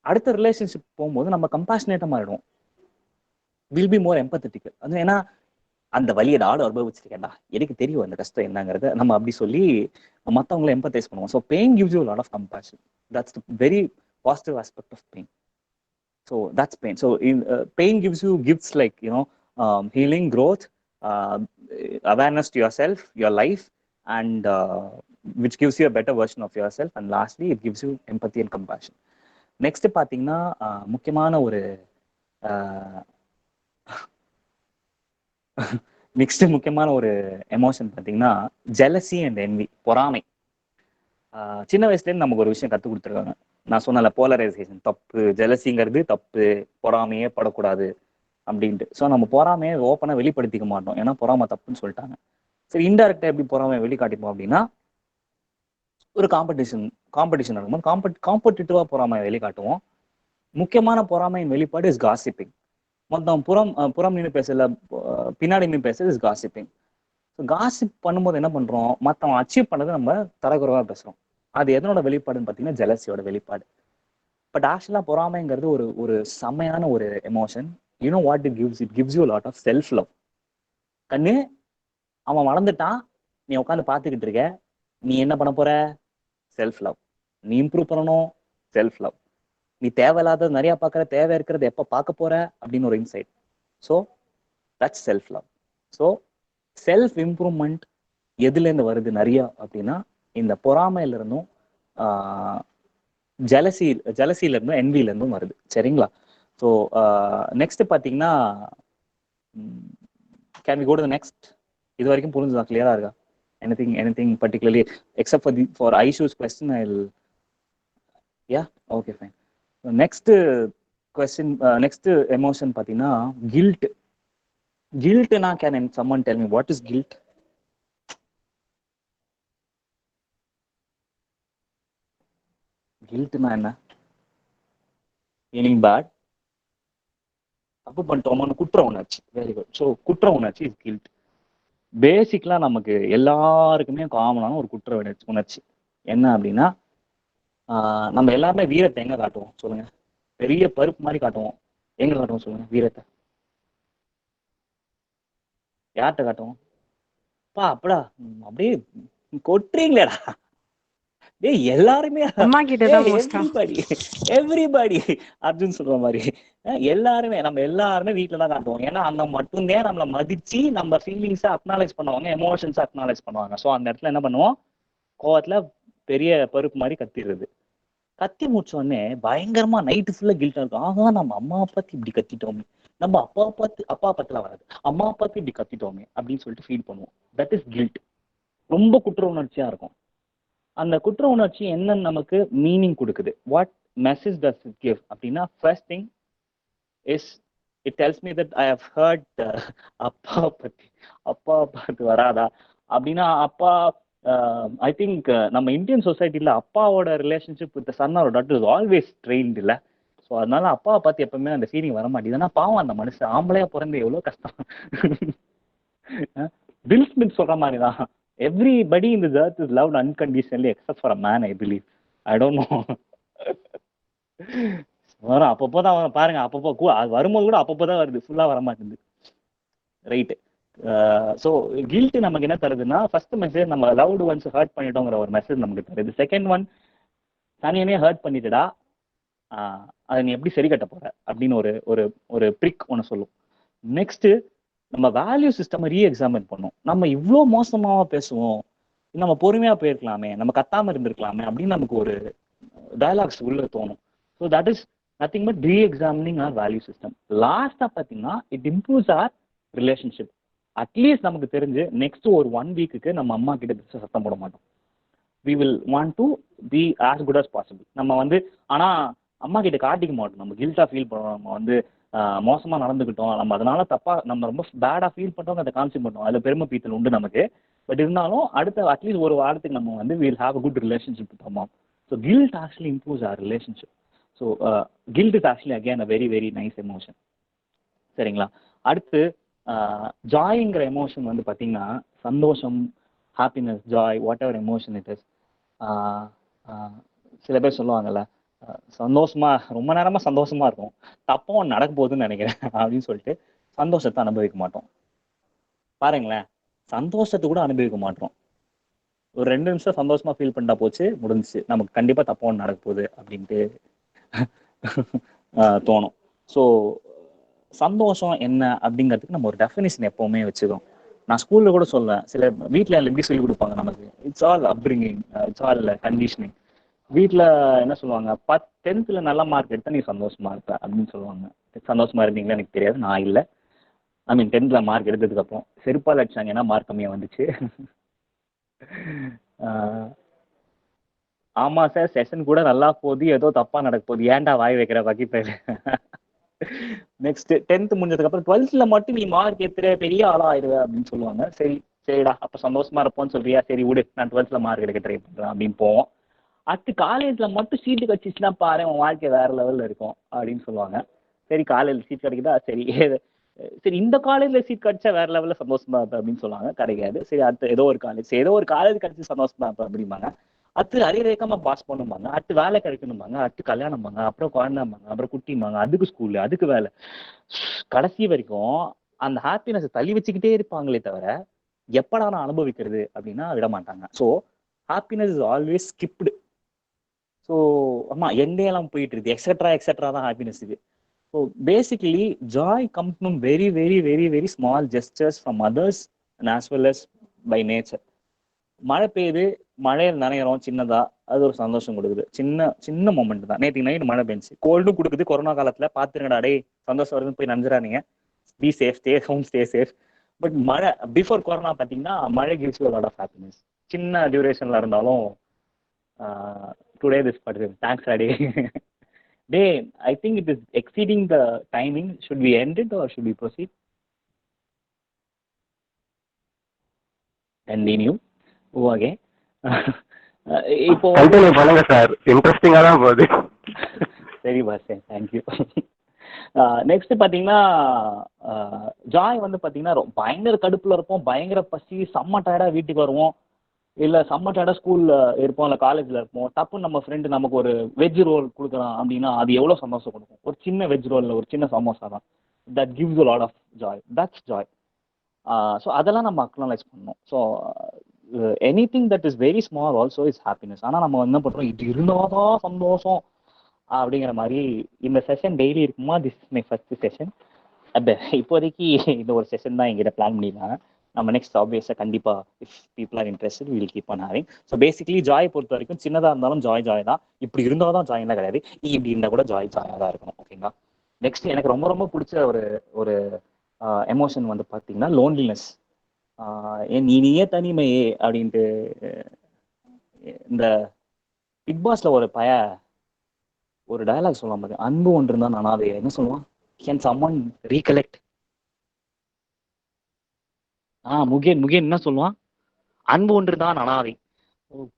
அடுத்த ரிலேஷன்ஷிப் போகும்போது நம்ம கம்பேஷனேட்டாக மாறிடுவோம். Will be more எம்பத்தட்டிக்கல். அது ஏன்னா அந்த வலியை நாடு அனுபவிச்சிருக்கேன்டா, எனக்கு தெரியும் அந்த கஷ்டம் என்னங்கிறத நம்ம அப்படி சொல்லி மற்றவங்களை எம்பத்தைஸ் பண்ணுவோம். So pain gives you lot of compassion. That's the very positive aspect of pain. So that's pain. So pain gives you gifts like healing, growth, awareness to yourself, your life, and which gives you a better version of yourself. And lastly, it gives you empathy and compassion. Next பார்த்தீங்கன்னா முக்கியமான ஒரு நெக்ஸ்ட் முக்கியமான ஒரு எமோஷன் பார்த்தீங்கன்னா ஜெலசி அண்ட் என்வி, பொறாமை. சின்ன வயசுலேருந்து நமக்கு ஒரு விஷயம் கற்றுக் கொடுத்துருக்காங்க. நான் சொன்னல போலரைசேஷன் தப்பு, ஜெலசிங்கிறது தப்பு, பொறாமையே படக்கூடாது அப்படின்ட்டு. ஸோ நம்ம பொறாமையை ஓப்பனாக வெளிப்படுத்திக்க மாட்டோம், ஏன்னா பொறாமை தப்புன்னு சொல்லிட்டாங்க. சரி, இன்டெரக்டாக எப்படி பொறாமையை வெளிக்காட்டிப்போம் அப்படின்னா, ஒரு காம்படிஷன் இருக்கும்போது காம்படிட்டிவாக பொறாமையை வெளிக்காட்டுவோம். முக்கியமான பொறாமையின் வெளிப்பாடு இஸ் காசிப்பிங். மொத்தம் புறம் நின்று பேசல, பின்னாடி நின்று பேசுறது இஸ் காசிப்பிங். ஸோ காசிப் பண்ணும்போது என்ன பண்றோம், மற்றவன் அச்சீவ் பண்ணதை நம்ம தரக்குறைவா பேசுறோம். அது எதனோட வெளிப்பாடுன்னு பார்த்தீங்கன்னா ஜெலசியோட வெளிப்பாடு. பட் ஆக்சுவலா பொறாமைங்கிறது ஒரு ஒரு செம்மையான ஒரு emotion. You know what it gives you lot of self love. கண்ணு, அவன் வளர்ந்துட்டான், நீ உட்காந்து பார்த்துக்கிட்டு இருக்க, நீ என்ன பண்ண போற, செல்ஃப் லவ். நீ இம்ப்ரூவ் பண்ணணும், செல்ஃப் லவ். நீ தேவையில்லாத நிறைய பார்க்குற, தேவை இருக்கிறது எப்போ பார்க்க போற அப்படின்னு ஒரு inside. So that's self love. So self improvement எதுலேருந்து வருது நிறையா அப்படின்னா, இந்த பொறாமையில இருந்தும் ஜலசியில இருந்தும் என்வில இருந்தும் வருது. சரிங்களா? ஸோ நெக்ஸ்ட் பார்த்தீங்கன்னா, can we go to the next? இது வரைக்கும் புரிஞ்சுதா? கிளியரா இருக்கா? anything particularly except for Aishu's question? Yeah, okay, fine. Next question, next emotion பார்த்தீங்கன்னா guilt. Can someone tell me what is guilt? Guiltனா என்ன? meaning bad, தப்பு பண்ணிட்டோமான குற்ற உணர்ச்சி. Very good. ஸோ குற்ற உணர்ச்சி இஸ் கில்ட். பேசிக்கலா நமக்கு எல்லாருக்குமே காமனான ஒரு குற்ற உணர்ச்சி என்ன அப்படின்னா, நம்ம எல்லாருமே வீரத்தை எங்க காட்டுவோம் சொல்லுங்க? பெரிய பருப்பு மாதிரி காட்டுவோம். எங்க காட்டுவோம் சொல்லுங்க வீரத்தை? யார்கிட்ட காட்டுவோம்? அப்படா அப்படியே கொட்டுறீங்களேடா, எல்லாருமே அம்மா கிட்டதான் மோஸ்டா. எவ்ரிபடி அப்படின்னு சொல்ற மாதிரி நம்ம எல்லாருமே வீட்டுல தான் காட்டுவோம். ஏன்னா அங்க மட்டும்தான் நம்மளை மதிச்சு நம்ம ஃபீலிங்ஸை அக்னாலேஜ் பண்ணுவாங்க, எமோஷன்ஸை அக்னாலேஜ் பண்ணுவாங்க. ஸோ அந்த இடத்துல என்ன பண்ணுவோம், கோவத்துல பெரிய பருப்பு மாதிரி கத்திடுறது. கத்தி முடிச்ச உடனே பயங்கரமா நைட்டு ஃபுல்லா கில்ட்டா இருக்கும். ஆகா, நம்ம அம்மா பார்த்து இப்படி கத்திட்டோமே, நம்ம அப்பா பத்திலாம் வராது, அம்மா பார்த்து இப்படி கத்திட்டோமே அப்படின்னு சொல்லிட்டு ஃபீல் பண்ணுவோம். That is guilt. ரொம்ப குற்ற உணர்ச்சியா இருக்கும். அந்த குற்ற உணர்ச்சி என்னன்னு நமக்கு மீனிங் கொடுக்குது. What message does it give அப்படின்னா, first thing is it டெல்ஸ் me that I have heard அப்பா பார்த்து வராதா அப்படின்னா, அப்பா ஐ திங்க் நம்ம இந்தியன் சொசைட்டில அப்பாவோட relationship with son or daughter is always trained இல்லை. ஸோ அதனால அப்பாவை பார்த்து எப்பவுமே அந்த ஃபீலிங் வர மாட்டேங்குது. பாவம் அந்த மனுஷன், ஆம்பளையா பிறந்து எவ்வளோ கஷ்டம். வில் ஸ்மித் சொல்ற மாதிரி தான், everybody in this earth is loved unconditionally except for a man, I believe. I don't know. வரும் அப்பப்போதான் வரும் பாருங்க, அப்பப்போ அது வரும்போது கூட அப்பப்போதான் வருது, ஃபுல்லா வர மாட்டேங்குது. ரைட்டு. ஸோ கில்ட் நமக்கு என்ன தருதுன்னா, ஃபர்ஸ்ட் மெசேஜ் நம்ம லவ்டு ஒன்ஸ் ஹர்ட் பண்ணிட்டோங்கிற ஒரு மெசேஜ் நமக்கு தருது. செகண்ட் ஒன், தனியனே ஹர்ட் பண்ணிட்டுடா, அதை நீ எப்படி சரி கட்ட போற அப்படின்னு ஒரு ஒரு ஒரு ப்ரிக் ஒன்று சொல்லும். நெக்ஸ்ட், நம்ம வேல்யூ சிஸ்டம் ரீஎக்ஸாமின் பண்ணோம். நம்ம இவ்வளோ மோசமாவா பேசுவோம், நம்ம பொறுமையா போயிருக்கலாமே, நம்ம கத்தாம இருந்திருக்கலாமே அப்படின்னு நமக்கு ஒரு டயலாக்ஸ் உள்ள தோணும். So that is nothing but reexamining our value system. லாஸ்டா பார்த்தீங்கன்னா, it improves our relationship. At least நமக்கு தெரிஞ்சு நெக்ஸ்ட் ஒரு 1 வீக்குக்கு நம்ம அம்மா கிட்ட சத்தம் போட மாட்டோம். We will want to be as good as possible. நம்ம ஆனா அம்மா கிட்ட காட்டிக்க மாட்டோம், நம்ம கில்ட்டா ஃபீல் பண்ணுவோம், நம்ம மோசமா நடந்துக்கிட்டோம், நம்ம அதனால தப்பா, நம்ம ரொம்ப பேடா ஃபீல் பண்றோம், அதை கான்செப்ட் பண்ணுவோம். அதுல பெருமை பீத்தல் உண்டு நமக்கு. பட் இருந்தாலும் அடுத்த அட்லீஸ்ட் ஒரு வாரத்துக்கு நம்ம will have a good relationship with அம்மா. So guilt actually improves our relationship. So guilt is actually again a very very nice emotion. சரிங்களா? அடுத்து ஜாய்ங்கிற எமோஷன் பார்த்தீங்கன்னா, சந்தோஷம், happiness, joy, whatever emotion it is. சில பேர் சொல்லுவாங்கல்ல, சந்தோஷமா ரொம்ப நேரமா சந்தோஷமா இருக்கும், தப்பா ஒன்று நடக்க போகுதுன்னு நினைக்கிறேன் அப்படின்னு சொல்லிட்டு சந்தோஷத்தை அனுபவிக்க மாட்டோம். பாருங்களேன், சந்தோஷத்தை கூட அனுபவிக்க மாட்டோம். ஒரு 2 நிமிஷம் சந்தோஷமா ஃபீல் பண்ணா போச்சு, முடிஞ்சிச்சு, நமக்கு கண்டிப்பா தப்பா ஒன்று நடக்க போகுது அப்படின்ட்டு தோணும். ஸோ சந்தோஷம் என்ன அப்படிங்கிறதுக்கு நம்ம ஒரு டெஃபினிஷன் எப்பவுமே வச்சுக்கோம். நான் ஸ்கூல்ல கூட சொல்லுவேன், சில வீட்டில் எப்படி சொல்லி கொடுப்பாங்க நமக்கு, it's all upbringing, it's all conditioning. வீட்டில் என்ன சொல்லுவாங்க, 10th நல்ல மார்க் எடுத்தா நீ சந்தோஷமா இருப்ப அப்படின்னு சொல்லுவாங்க. சந்தோஷமா இருந்தீங்களா எனக்கு தெரியாது, நான் இல்லை. ஐ மீன் 10th மார்க் எடுத்ததுக்கு அப்புறம் செருப்பால் அடிச்சாங்க, ஏன்னா மார்க் கம்மியாக வந்துச்சு. ஆமா சார், செஷன் கூட நல்லா போகுது, ஏதோ தப்பா நடக்க போகுது, ஏன்டா வாய் வைக்கிற வகிப்பேன். நெக்ஸ்ட் 10th முடிஞ்சதுக்கு அப்புறம் 12th மட்டும் நீ மார்க் ஏத்துற பெரிய ஆளா ஆயிடுவ அப்படின்னு சொல்லுவாங்க. சரி சரிடா அப்ப சந்தோஷமா இருப்போம்னு சொல்றியா, சரி விடு நான் 12th மார்க் எடுக்க ட்ரை பண்றேன் அப்படின்னு போவோம். அடுத்து காலேஜ்ல மட்டும் சீட்டு கட்சிச்சுன்னா பாரு உன் வாழ்க்கை வேற லெவல்ல இருக்கும் அப்படின்னு சொல்லுவாங்க. சரி காலேஜ்ல சீட் கிடைக்குதா, சரி சரி இந்த காலேஜ்ல சீட் கிடைச்சா வேற லெவல்ல சந்தோஷமா இருப்பேன் அப்படின்னு சொல்லுவாங்க. கிடைக்காது. சரி அடுத்து ஏதோ ஒரு காலேஜ் கிடைச்சி சந்தோஷமா இருப்பேன் அப்படிம்பாங்க. அடுத்து அரியரேக்கமா பாஸ் பண்ணுவாங்க, அடுத்து வேலை கிடைக்கணும்பாங்க, அடுத்து கல்யாணம்பாங்க, அப்புறம் குழந்தைம்பாங்க, அப்புறம் குட்டிம்பாங்க, அதுக்கு ஸ்கூலு, அதுக்கு வேலை. கடைசி வரைக்கும் அந்த ஹாப்பினஸ் தள்ளி வச்சுக்கிட்டே இருப்பாங்களே தவிர எப்படா நான் அனுபவிக்கிறது அப்படின்னா விட மாட்டாங்க. So happiness is always skipped. So ஆமா எல்லாம் போயிட்டு இருக்கு, எக்ஸெட்ரா தான் ஹாப்பினஸ் இது. So basically joy comes from very very very very small gestures from others and as well as by nature. மழை பெய்யுது, மழையில் நனைகிறோம் சின்னதா, அது ஒரு சந்தோஷம் கொடுக்குது. சின்ன சின்ன மொமெண்ட் தான். நேற்று நைட் மழை பெஞ்சு கோல்டும் கொடுக்குது. கொரோனா காலத்துல பாத்துருங்கடா டே சந்தோஷம் வருதுன்னு போய் நஞ்சுறாதீங்க. Be safe, stay home, stay safe. But மழை பிஃபோர் கொரோனா பார்த்தீங்கன்னா மழை gives you lot of happiness. சின்ன டியூரேஷன்ல இருந்தாலும் டுடே திஸ் பட் தேங்க்ஸ் அடே டே I think it is exceeding the timing. Should we end it or should we proceed? Continue. Okay இப்போ கண்டினியூ பண்ணுங்க சார், இன்ட்ரெஸ்டிங்கா தான் போகுது. சரி பாஸ், தேங்க்யூ. நெக்ஸ்ட் பார்த்தீங்கன்னா ஜாய் வந்து பார்த்தீங்கன்னா பயங்கர கடுப்புல இருப்போம், பயங்கர பசி, செம்ம டயர்டா வீட்டுக்கு வருவோம், இல்லை செம்ம டயர்டா ஸ்கூல்ல இருப்போம், இல்லை காலேஜ்ல இருப்போம். டப்புன்னு நம்ம ஃப்ரெண்டு நமக்கு ஒரு வெஜ் ரோல் கொடுக்குறான் அப்படின்னா அது எவ்வளோ சந்தோஷம் கொடுக்கும். ஒரு சின்ன வெஜ் ரோலில் ஒரு சின்ன சமோசா தான். That gives a lot of joy. That's joy. So அதெல்லாம் நம்ம அக்னாலேஜ் பண்ணணும். So anything that is very small also is happiness. ஆனால் நம்ம என்ன பண்ணுறோம், இது இருந்தாதான் சந்தோஷம் அப்படிங்கிற மாதிரி. இந்த செஷன் டெய்லி இருக்குமா? This is my first session. அப்போ இப்போதைக்கு இந்த ஒரு செஷன் தான் எங்கிட்ட பிளான் பண்ணியிருந்தாங்க. நம்ம நெக்ஸ்ட் ஆப்வியஸாக கண்டிப்பாக if people are interested will keep on having. So basically Joy பொறுத்த வரைக்கும் சின்னதாக இருந்தாலும் ஜாய் தான். இப்படி இருந்தால் தான் ஜாயின்லாம் கிடையாது, நீ இப்படி இருந்தால் கூட ஜாயாக தான் இருக்கணும். ஓகேங்களா? நெக்ஸ்ட் எனக்கு ரொம்ப ரொம்ப பிடிச்ச ஒரு எமோஷன் வந்து பார்த்தீங்கன்னா லோன்லினஸ். ஏன் நீயே தனிமையே அப்படின்ட்டு இந்த பிக் பாஸ்ல ஒரு டயலாக் சொல்லலாம் பாருங்க, அன்பு ஒன்று இருந்தா நானாவே என்ன சொல்லுவான், கேன் சம்மன் ரீகலெக்ட்? முகேன் என்ன சொல்லுவான், அன்பு ஒன்று தான் அனாதை.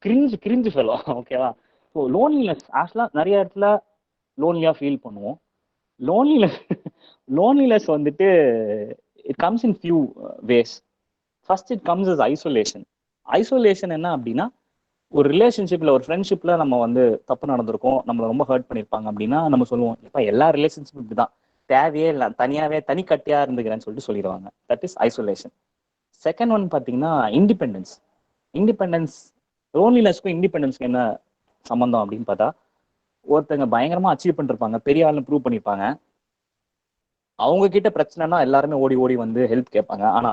கிரிஞ்சு சொல்லுவான். ஓகேவா? ஸோ லோன்லினஸ் ஆக்சுவலாக நிறைய இடத்துல லோன்லியா ஃபீல் பண்ணுவோம். லோன்லினஸ் வந்துட்டு it comes in few ways. First it comes is isolation. Isolation என்ன அப்படின்னா, ஒரு ரிலேஷன்ஷிப்ல ஒரு ஃப்ரெண்ட்ஷிப்ல நம்ம வந்து தப்பு நடந்திருக்கோம், நம்மளை ரொம்ப ஹர்ட் பண்ணியிருப்பாங்க அப்படின்னா நம்ம சொல்லுவோம், இப்போ எல்லா ரிலேஷன்ஷிப் இப்படிதான், தேவையே இல்லை, தனிக்கட்டியா இருந்துக்கிறேன்னு சொல்லிட்டு சொல்லிடுவாங்க. That is isolation. Second one பார்த்தீங்கன்னா இண்டிபெண்டன்ஸ். லோன்லினஸ்க்கும் இண்டிபெண்டன்ஸ்க்கு என்ன சம்பந்தம் அப்படின்னு பார்த்தா, ஒருத்தங்க பயங்கரமா அச்சீவ் பண்ணிருப்பாங்க, பெரிய ஆள்னு ப்ரூவ் பண்ணியிருப்பாங்க, அவங்க கிட்ட பிரச்சனைனா எல்லாருமே ஓடி ஓடி வந்து ஹெல்ப் கேட்பாங்க. ஆனா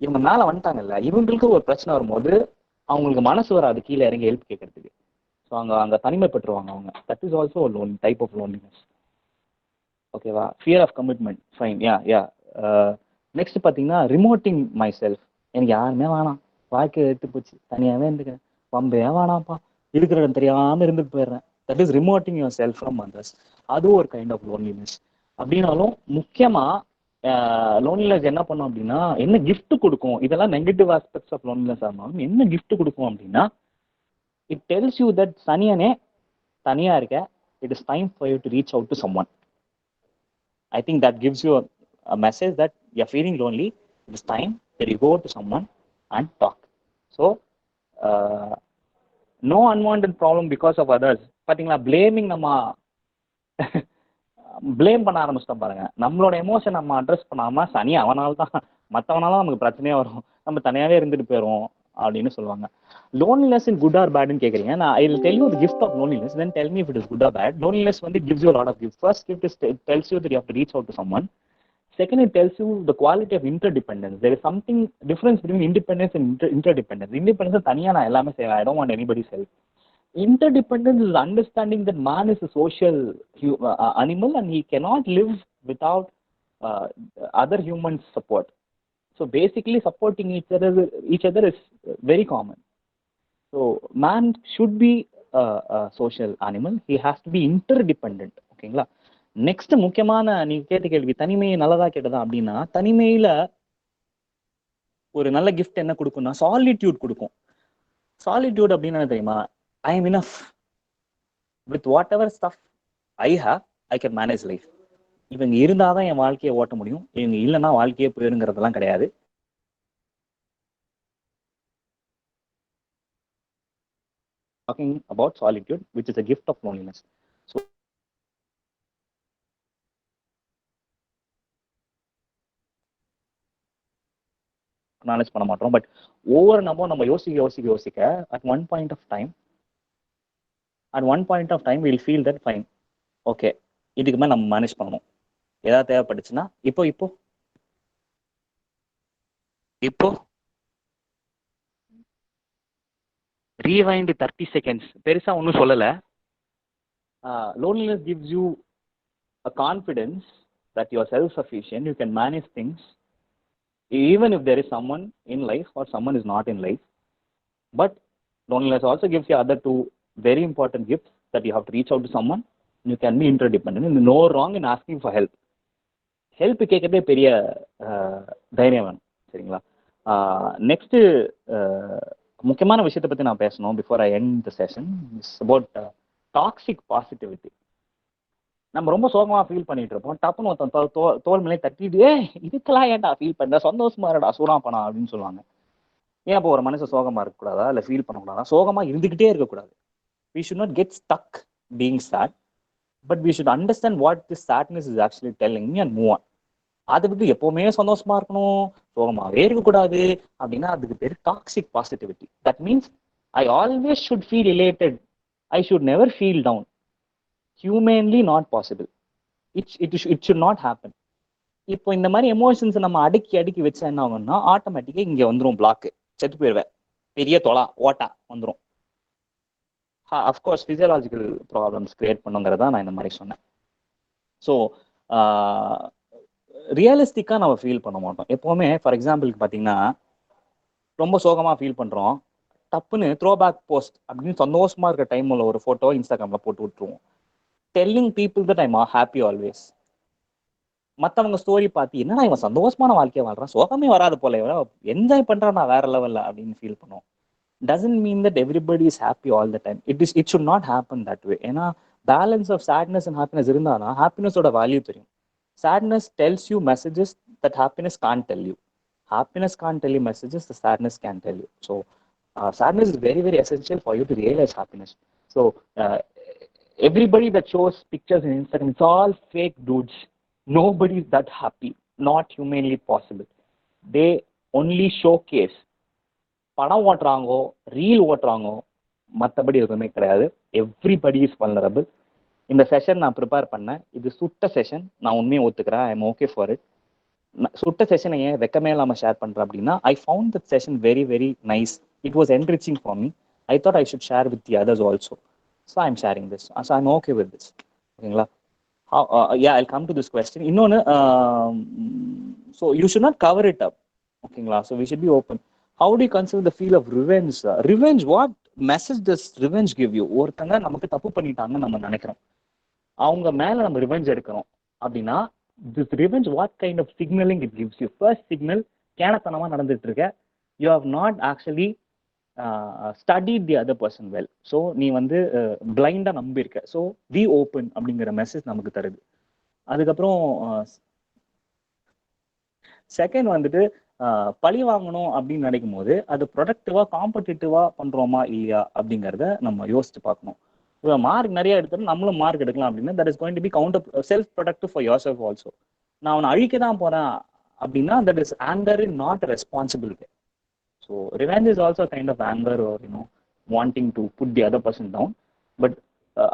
இவங்க மேல வந்துட்டாங்கல்ல, இவங்களுக்கு ஒரு பிரச்சனை வரும்போது அவங்களுக்கு மனசு வராது கீழே இறங்கி ஹெல்ப் கேட்கறதுக்கு. ஸோ அங்க தனிமைப்பட்டுருவாங்க அவங்க. That is also lone type of loneliness. ஓகேவா? Fear of commitment. Fine. Yeah. Next பார்த்தீங்கன்னா ரிமோட்டிங் மை செல்ஃப். எனக்கு யாருமே வேணாம், வாழ்க்கை எடுத்து போச்சு, தனியாவே இருந்துக்கிறேன், பம்பே வேணாம்ப்பா, இருக்கிற இடம் தெரியாம இருந்துட்டு போயிடுறேன். That is remoting yourself from others. அதுவும் ஒரு கைண்ட் ஆஃப் லோன்லினஸ். அப்படின்னாலும் முக்கியமா லோன்லினஸ் என்ன பண்ணும் அப்படின்னா, என்ன கிஃப்ட் கொடுக்கும், இதெல்லாம் நெகட்டிவ் ஆஸ்பெக்ட்ஸ் ஆஃப் லோன்லினஸ் ஆனாலும் என்ன கிஃப்ட் கொடுக்கும் அப்படின்னா, இட் டெல்ஸ் யூ தட் சனியனே தனியா இருக்க, it is time for you to reach out to someone. I think that gives you a message that you're feeling lonely. It's time that you go to someone and talk. So no unwanted problem because of others. பாத்தீங்களா, blaming நம்ம பிளேம் பண்ண ஆரம்பிச்சிட்டோம் பாருங்க. நம்மளோட எமோஷன் நம்ம அட்ரஸ் பண்ணாம சனி அவனால தான், மற்றவனால நமக்கு பிரச்சனையே வரும், நம்ம தனியாவே இருந்துட்டு போயிடும் அப்படின்னு சொல்லுவாங்க. லோன்லினஸ் இன் குட் ஆர் பேட்னு கேட்குறீங்க. நான் I will tell you the gift of loneliness, then tell me if it is good or bad. Loneliness வந்து gives you a lot of gifts. First gift is it tells you that you have to reach out to someone. Second, it tells you the quality of interdependence. There is something difference between independence and interdependence. Independence தனியா நான் எல்லாமே செய்வேன், I don't want anybody's help. Interdependence is understanding that man is a social animal and he cannot live without other humans support. So basically supporting each other is very common. So man should be a social animal. He has to be interdependent. ஓகேங்களா. நெக்ஸ்ட் முக்கியமான நீங்க கேட்ட கேள்வி, தனிமையை நல்லதா கேட்டதா அப்படின்னா, தனிமையில ஒரு நல்ல கிஃப்ட் என்ன கொடுக்கும்னா சாலிட்யூட் கொடுக்கும். சாலிட்யூட் அப்படின்னு என்ன தெரியுமா? I am enough with what ever stuff I have, I can manage life. இவங்க இருந்தாதான் என் வாழ்க்கையை ஓட்ட முடியும், இவங்க இல்லைன்னா வாழ்க்கையே போயிருங்கிறதெல்லாம் கிடையாது. Talking about solitude, which is a gift of loneliness. So அனாலிஸ் பண்ண மாட்டோம். பட் ஒவ்வொரு நம்ம யோசிக்க at one point of time we'll feel that fine, okay இதுக்கு மேலே நம்ம மேனேஜ் பண்ணணும். ஏதாவது தேவைப்பட்டுச்சுன்னா இப்போ rewind 30 seconds, பெருசா ஒன்றும் சொல்லலை. Loneliness gives you a confidence that you are self-sufficient, you can manage things even if there is someone in life or someone is not in life. But loneliness also gives you other two very important gifts, that you have to reach out to someone, you can be interdependent, and no wrong in asking for help. Help கேட்கறதே பெரிய தைரியம் வேணும். சரிங்களா. நெக்ஸ்ட் முக்கியமான விஷயத்தை பற்றி நான் பேசணும் before I end the session. It's about toxic positivity. நம்ம ரொம்ப சோகமாக ஃபீல் பண்ணிட்டு இருப்போம். டப்புன்னு ஒருத்தன் தோல் மேலே தட்டிட்டு இதுக்கெல்லாம் ஏன்டா ஃபீல் பண்ணுற, சந்தோஷமா இருடா சூடாப்பனா அப்படின்னு சொல்லுவாங்க. ஏன் அப்போ ஒரு மனுஷன் சோகமாக இருக்கக்கூடாதா, இல்லை ஃபீல் பண்ணக்கூடாதா? சோகமாக இருந்துக்கிட்டே இருக்கக்கூடாது. We should not get stuck being sad, but we should understand what this sadness is actually telling me and move on. அதை விட்டு எப்பவுமே சந்தோஷமா இருக்கணும், சோகமாகவே இருக்கக்கூடாது அப்படின்னா அதுக்கு பேர் toxic positivity. That means I always should feel related, I should never feel down. Humanly not possible. It should not happen. இப்போ இந்த மாதிரி எமோஷன்ஸ் நம்ம அடுக்கி வச்சா என்ன ஆகும்னா ஆட்டோமேட்டிக்காக இங்கே வந்துடும் பிளாக்கு, செத்து போயிடுவேன், பெரிய தொலா ஓட்டா வந்துடும். அஃப்கோர்ஸ் ஃபிசியலாஜிக்கல் ப்ராப்ளம்ஸ் கிரியேட் பண்ணுங்கிறதா நான் இந்த மாதிரி சொன்னேன். ஸோ ரியலிஸ்டிக்காக நம்ம ஃபீல் பண்ண மாட்டோம் எப்போவுமே. ஃபார் எக்ஸாம்பிளுக்கு பார்த்தீங்கன்னா, ரொம்ப சோகமாக ஃபீல் பண்ணுறோம், டப்புன்னு த்ரோ பேக் போஸ்ட் அப்படின்னு சந்தோஷமா இருக்க டைமில் ஒரு ஃபோட்டோ இன்ஸ்டாகிராமில் போட்டு விட்டுருவோம். Telling people that I'm happy always. மற்றவங்க ஸ்டோரி பார்த்து என்னன்னா இவன் சந்தோஷமான வாழ்க்கையை வாழ்றான், சோகமே வராது போல, என்ஜாய் பண்ணுறான் நான் வேற லெவலில் அப்படின்னு ஃபீல் பண்ணுவோம். Doesn't mean that everybody is happy all the time. It should not happen that way. ஏன்னா balance of sadness and happiness இருந்தாதான் ஹாப்பினஸோட வேல்யூ தெரியும். Sadness tells you messages that happiness can't tell you. Happiness can't tell you messages that sadness can tell you. So sadness is very, very essential for you to realize happiness. So everybody that shows pictures in Instagram, it's all fake dudes. Nobody is that happy. Not humanly possible. They only showcase படம் ஓட்டுறாங்கோ, ரீல் ஓட்டுறாங்கோ, மற்றபடி எதுவுமே கிடையாது. Everybody is vulnerable. இந்த செஷன் நான் ப்ரிப்பேர் பண்ணேன், இது சுட்ட செஷன், நான் உண்மையை ஒத்துக்கிறேன், I am okay for it. சுட்ட செஷனை ஏன் வெக்கமே இல்லாமல் ஷேர் பண்ணுறேன் அப்படின்னா, I found that session very very nice. It was enriching for me. I thought I should share with the others also. So I am sharing this. So I am okay with this. ஓகேங்களா. Yeah I come to this question. இன்னொன்று, so you should not cover it up. ஓகேங்களா. So we should be open. How do you consider the feel of revenge? Revenge, what message does revenge give you? ஒருத்தங்க நமக்கு தப்பு பண்ணிட்டாங்கன்னு நம்ம நினைக்கிறோம், அவங்க மேல நம்ம ரிவெஞ்ச் எடுக்கிறோம் அப்படின்னா, this revenge what kind of signaling it gives you? First signal, கேனத்தனமா நடந்துட்டு இருக்க, you have not actually studied the other person well. So நீ வந்து பிளைண்டா நம்பியிருக்க. ஸோ be open அப்படிங்கிற மெசேஜ் நமக்கு தருது. அதுக்கப்புறம் செகண்ட் வந்துட்டு, பழி வாங்கணும் அப்படின்னு நினைக்கும் போது அது ப்ரொடக்டிவா காம்படிட்டிவா பண்றோமா இல்லையா அப்படிங்கிறத நம்ம யோசிச்சு பார்க்கணும். மார்க் நிறைய எடுத்தாலும் நம்மளும் மார்க் எடுக்கலாம் அப்படின்னா, that is going to be counter self productive for your self also. நான் அவனை அழிக்க தான் போறேன் அப்படின்னா, that is anger in not responsible way. So revenge is also kind of anger or wanting to put the other person down. But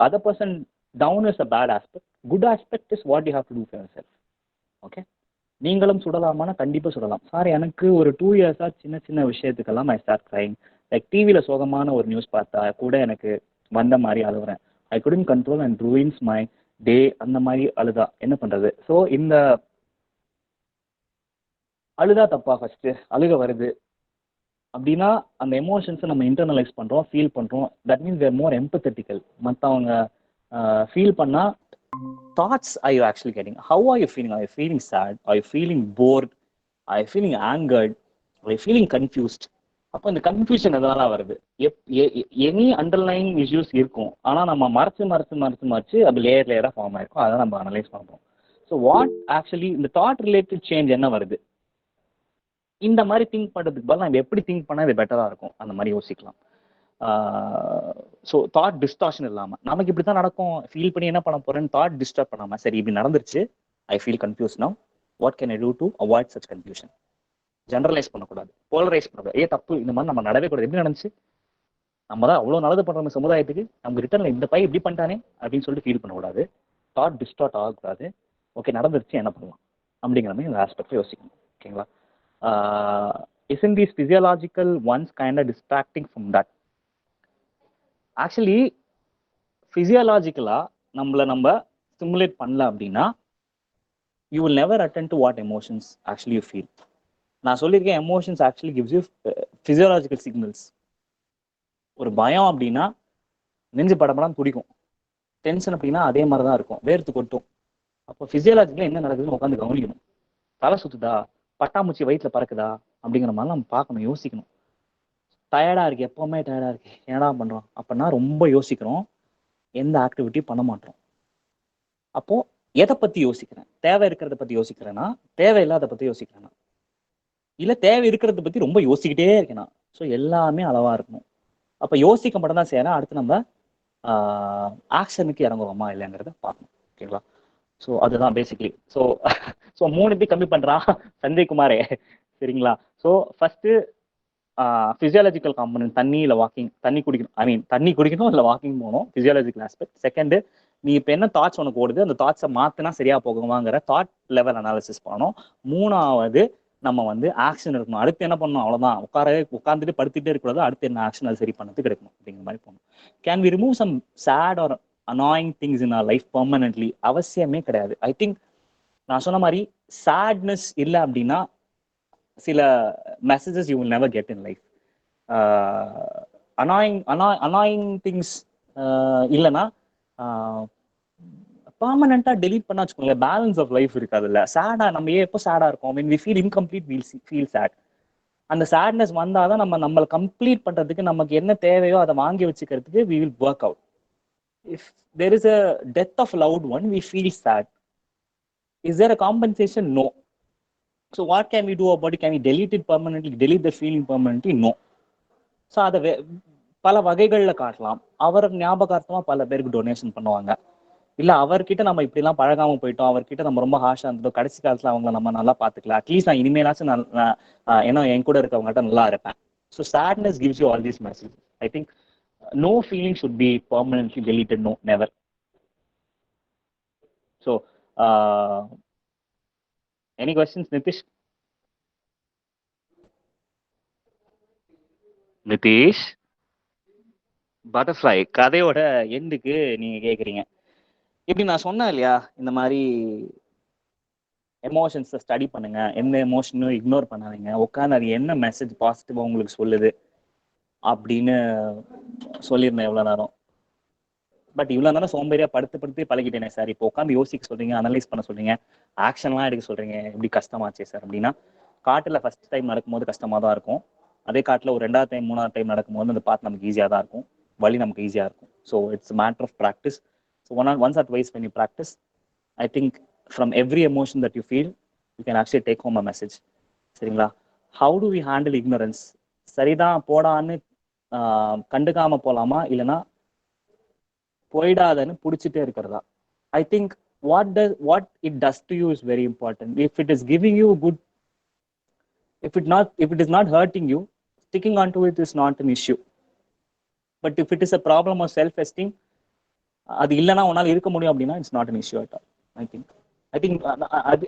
other person down is a bad aspect. Good aspect is what you have to do for your self. Okay. நீங்களும் சுடலாமான்னா கண்டிப்பாக சுடலாம். சார் எனக்கு ஒரு 2 years சின்ன சின்ன விஷயத்துக்கெல்லாம் ஐ ஸ்டார்ட் க்ரைங். லைக் டிவியில் சோகமான ஒரு நியூஸ் பார்த்தா கூட எனக்கு வந்த மாதிரி அழுகுறேன். I couldn't control and ruins my day. அந்த மாதிரி அழுதா என்ன பண்ணுறது? ஸோ இந்த அழுதா தப்பா? ஃபர்ஸ்ட் அழுக வருது அப்படின்னா அந்த எமோஷன்ஸை நம்ம இன்டர்னலைஸ் பண்றோம், ஃபீல் பண்றோம். That means where more empathetical. மற்றவங்க ஃபீல் பண்ணா thoughts are you actually getting? How are you feeling? Are you feeling sad? Are you feeling bored? Are you feeling angered? Are you feeling confused? அப்போ இந்த கன்ஃபியூஷன் எதனால வருது? எனி அண்டர்லைன் இஷ்யூஸ் இருக்கும், ஆனா நம்ம மறைச்சு அது லேயரா ஃபார்ம் ஆயிருக்கும். அதை நம்ம அனலைஸ் பண்றோம். ஸோ வாட் ஆக்சுவலி இந்த தாட் ரிலேட்டட் சேஞ்ச் என்ன வருது? இந்த மாதிரி திங்க் பண்றதுக்கு பதிலா நம்ம எப்படி திங்க் பண்ணா இது பெட்டரா இருக்கும் அந்த மாதிரி யோசிக்கலாம். ஸோ தாட் டிஸ்டார்ஷன் இல்லாம நமக்கு இப்படித்தான் நடக்கும், ஃபீல் பண்ணி என்ன பண்ண போறேன்னு தாட் டிஸ்டர்ப் பண்ணாம, சரி இப்படி நடந்துருச்சு, I feel confuse now, what can I do to avoid such confusion? Generalise பண்ணக்கூடாது, போலரைஸ் பண்ணக்கூடாது. தப்பு, இந்த மாதிரி நம்ம நடவே கூடாது, எப்படி நடந்துச்சு, நம்ம தான் அவ்வளோ நல்லது பண்றோம் சமுதாயத்துக்கு, நம்ம ரிட்டர்ன்ல இந்த பை இப்படி பண்ணிட்டானே அப்படின்னு சொல்லிட்டு ஃபீல் பண்ணக்கூடாது. தாட் டிஸ்டார்ட் ஆகக்கூடாது. ஓகே நடந்துருச்சு, என்ன பண்ணலாம் அப்படிங்கிற மாதிரி இந்த ஆஸ்பெக்ட் யோசிக்கணும். ஓகேங்களா? isn't these physiological ones kind of distracting from that? Actually ஃபிசியாலஜிக்கலா நம்ம ஸ்டிமுலேட் பண்ணல அப்படின்னா you will never attend to what emotions actually you feel. நான் சொல்லியிருக்கேன், emotions actually gives you physiological signals. ஒரு பயம் அப்படின்னா நெஞ்சு படப்படம் துடிக்கும், டென்ஷன் அப்படின்னா அதே மாதிரி தான் இருக்கும், வேர்த்து கொட்டும். அப்போ ஃபிசியாலஜிக்கலாக என்ன நடக்குதுன்னு உட்காந்து கவனிக்கணும். தலை சுத்துதா, பட்டாம்பூச்சி வயிற்றுல பறக்குதா அப்படிங்கிற மாதிரி நம்ம பார்க்கணும், யோசிக்கணும். டயர்டா இருக்கு, எப்பவுமே டயர்டா இருக்கு, என்னடா பண்றோம் அப்படின்னா ரொம்ப யோசிக்கிறோம், எந்த ஆக்டிவிட்டியும் பண்ண மாட்டோம். அப்போ எதை பத்தி யோசிக்கிறேன்? தேவை இருக்கிறத பத்தி யோசிக்கிறேன்னா, தேவையில்லாத பத்தி யோசிக்கிறேன்னா, இல்ல தேவை இருக்கிறத பத்தி ரொம்ப யோசிக்கிட்டே இருக்கேனா? ஸோ எல்லாமே அளவா இருக்கணும். அப்ப யோசிக்க மட்டும் தான் செய்யறேன், அடுத்து நம்ம ஆக்ஷனுக்கு இறங்குவோமா இல்லைங்கிறத பார்க்கணும். ஓகேங்களா? ஸோ அதுதான் பேசிக்லி. ஸோ 3 கம்மி பண்றான் சஞ்சய் குமாரே, சரிங்களா? ஸோ ஃபர்ஸ்ட் பிசியாலஜிக்கல் காம்பனன்ட், தண்ணி இல்லை வாக்கிங், தண்ணி குடிக்கணும், தண்ணி குடிக்கணும் இல்லை வாக்கிங் போகணும், பிசியாலஜிக்கல் ஆஸ்பெக்ட். செகண்ட், நீ இப்போ என்ன தாட்ஸ் உனக்கு ஓடுது, அந்த தாட்ஸை மாத்தினா சரியா போகுமாங்கிற தாட் லெவல் அனாலிசிஸ் பண்ணணும். 3வது நம்ம ஆக்ஷன் இருக்கணும். அடுத்து என்ன பண்ணணும்? அவ்வளவுதான், உட்காந்துட்டு படுத்துட்டே இருக்கக்கூடாது, அடுத்து என்ன ஆக்ஷன் அது சரி பண்ணது கிடைக்கணும் அப்படிங்கிற மாதிரி போகணும். Can we remove some sad or annoying things in our life permanently? அவசியமே கிடையாது. ஐ திங்க் நான் சொன்ன மாதிரி சேட்னஸ் இல்லை அப்படின்னா சில messages you will never get in life. Annoying things இல்லைன்னா பர்மனண்டா டெலீட் பண்ணா வச்சுக்கோங்களேன், பேலன்ஸ் ஆஃப் லைஃப் இருக்காதுல்ல. சேடா நம்ம எப்போ சேடா இருக்கோம்? when we feel incomplete we'll feel sad. அந்த சேட்னஸ் வந்தாதான் நம்மளை கம்ப்ளீட் பண்றதுக்கு நமக்கு என்ன தேவையோ அதை வாங்கி வச்சுக்கிறதுக்கு we will work out. If there is a death of a loved one, we feel sad. Is there a compensation? No. So what can we do about it? Can we delete it permanently, delete the feeling permanently? No. So அதை பல வகைகளில் காட்டலாம். அவர் ஞாபகார்த்தமாக பல பேருக்கு டொனேஷன் பண்ணுவாங்க. இல்லை அவர்கிட்ட நம்ம இப்படிலாம் பழகாமல் போயிட்டோம், அவர்கிட்ட நம்ம ரொம்ப ஹாஷாக இருந்தோம், கடைசி காலத்தில் அவங்கள நம்ம நல்லா பார்த்துக்கலாம், அட்லீஸ்ட் நான் இனிமேலாச்சும் ஏன்னா என் கூட இருக்கவங்கள்ட்ட நல்லா இருப்பேன். So sadness gives you all these message. I think no feeling should be permanently deleted. No, never. So any questions, Nitish? Butterfly கதையோட எண்டுக்கு நீங்க கேக்குறீங்க. இப்படி நான் சொன்னேன் இல்லையா, இந்த மாதிரி எமோஷன்ஸை ஸ்டடி பண்ணுங்க, எந்த எமோஷனும் இக்னோர் பண்ணாதீங்க, உட்காந்து அது என்ன மெசேஜ் பாசிட்டிவா உங்களுக்கு சொல்லுது அப்படின்னு சொல்லியிருந்தேன் எவ்வளோ நேரம். பட் இவ்வளோ நேரம் சோம்பேறியா படுத்து பழகிட்டேனே சார். இப்போ உட்காந்து யோசிக்க சொல்றீங்க, அனலைஸ் பண்ண சொல்றீங்க, ஆக்ஷன்லாம் எடுக்க சொல்றீங்க, எப்படி கஷ்டமாச்சே சார் அப்படின்னா, காட்டில் ஃபர்ஸ்ட் டைம் நடக்கும்போது கஷ்டமாக தான் இருக்கும், அதே காட்டில் ஒரு 2வது டைம் 3வது டைம் நடக்கும்போது அந்த பாத் நமக்கு ஈஸியாக தான் இருக்கும், வழி நமக்கு ஈஸியாக இருக்கும். So it's matter of practice. So once or twice when you practice, I think from every emotion that you feel, you can actually take home a message. சரிங்களா? How do we handle ignorance? சரிதான் போடான்னு கண்டுக்காம போலாமா, இல்லைன்னா போயிடாதன்னு பிடிச்சிட்டே இருக்கிறதா? I think what it does to you is very important. If it is giving you good, if it is not hurting you, sticking onto it is not an issue. But if it is a problem of self-esteem, அது இல்லைன்னா உன்னால இருக்க முடியும் அப்படின்னா it's not an issue at all.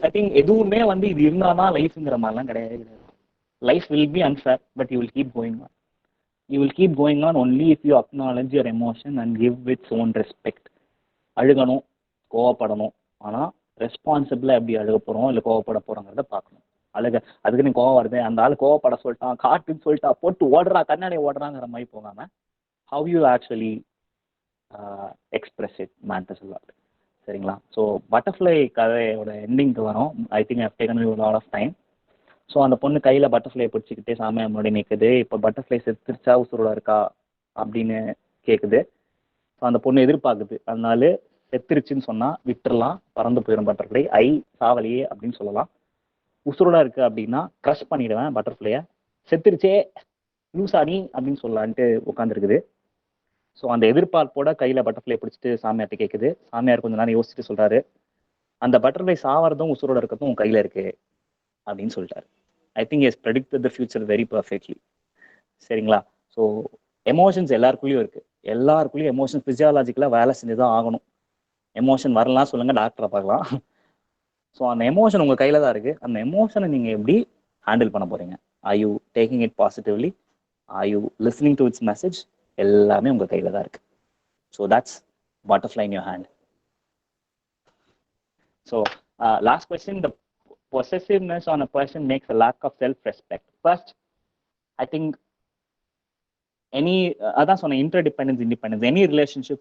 I think எதுவுமே இது இருந்தாதான் லைஃப்ங்கிற மாதிரிலாம் கிடையாது. Life will be unfair, but you will keep going on. You will keep going on only if you acknowledge your emotion and give its own respect. அழுகணும், கோவப்படணும், ஆனால் ரெஸ்பான்சிபிளாக எப்படி அழுக போகிறோம் இல்லை கோவப்பட போகிறோங்கிறத பார்க்கணும். அழகு அதுக்கு நீ கோவம் வருது, அந்த ஆள் கோவப்பட சொல்லிட்டான், காட்டுன்னு சொல்லிட்டா, போட்டு ஓடுறா, கண்ணாடி ஓடுறாங்கிற மாதிரி போகாம how you actually express it matters a lot. சரிங்களா? ஸோ பட்டர்ஃப்ளை கதையோட எண்டிங்க்கு வரும். I think I've taken you lot of time. So அந்த பொண்ணு கையில் பட்டர்ஃப்ளை பிடிச்சிக்கிட்டே சாமியார் முன்னாடி நிற்குது. இப்போ பட்டர்ஃப்ளை செத்துருச்சா உசுரோட இருக்கா அப்படின்னு கேட்குது. ஸோ அந்த பொண்ணு எதிர்பார்க்குது, அதனால செத்துருச்சுன்னு சொன்னால் விட்டுறலாம், பறந்து போயிடும் பட்டர்ஃப்ளை. சாவலியே அப்படின்னு சொல்லலாம். உசுரோட இருக்கு அப்படின்னா க்ரஷ் பண்ணிடுவேன் பட்டர்ஃப்ளையை, செத்துருச்சே லூசானி அப்படின்னு சொல்லலான்ட்டு உட்காந்துருக்குது. ஸோ அந்த எதிர்பார்ப்போட கையில் பட்டர்ஃப்ளை பிடிச்சிட்டு சாமியார்ட்ட கேட்குது. சாமியார் கொஞ்சம் நேரம் யோசிச்சுட்டு சொல்கிறாரு, அந்த பட்டர்ஃப்ளை சாவறதும் உசுரோட இருக்கிறதும் உன் கையில் இருக்கு அப்படின்னு சொல்லிட்டாரு. I think is predicted the future very perfectly. சரிங்களா? ஸோ எமோஷன்ஸ் எல்லாருக்குள்ளேயும் இருக்குது. எல்லாருக்குள்ளேயும் எமோஷன் ஃபிசியாலஜிக்கலாக வேலை செஞ்சு தான் ஆகணும். எமோஷன் வரலாம் சொல்லுங்கள், டாக்டரை பார்க்கலாம். ஸோ அந்த எமோஷன் உங்கள் கையில் தான் இருக்குது. அந்த எமோஷனை நீங்கள் எப்படி ஹேண்டில் பண்ண போகிறீங்க? Are you taking it positively? Are you listening to it's message? எல்லாமே உங்கள் கையில் தான் இருக்குது. So that's butterfly in your hand. So last question, the possessiveness on a person makes a lack of self-respect. First, I think அதான் சொன்ன interdependence, independence. Any relationship,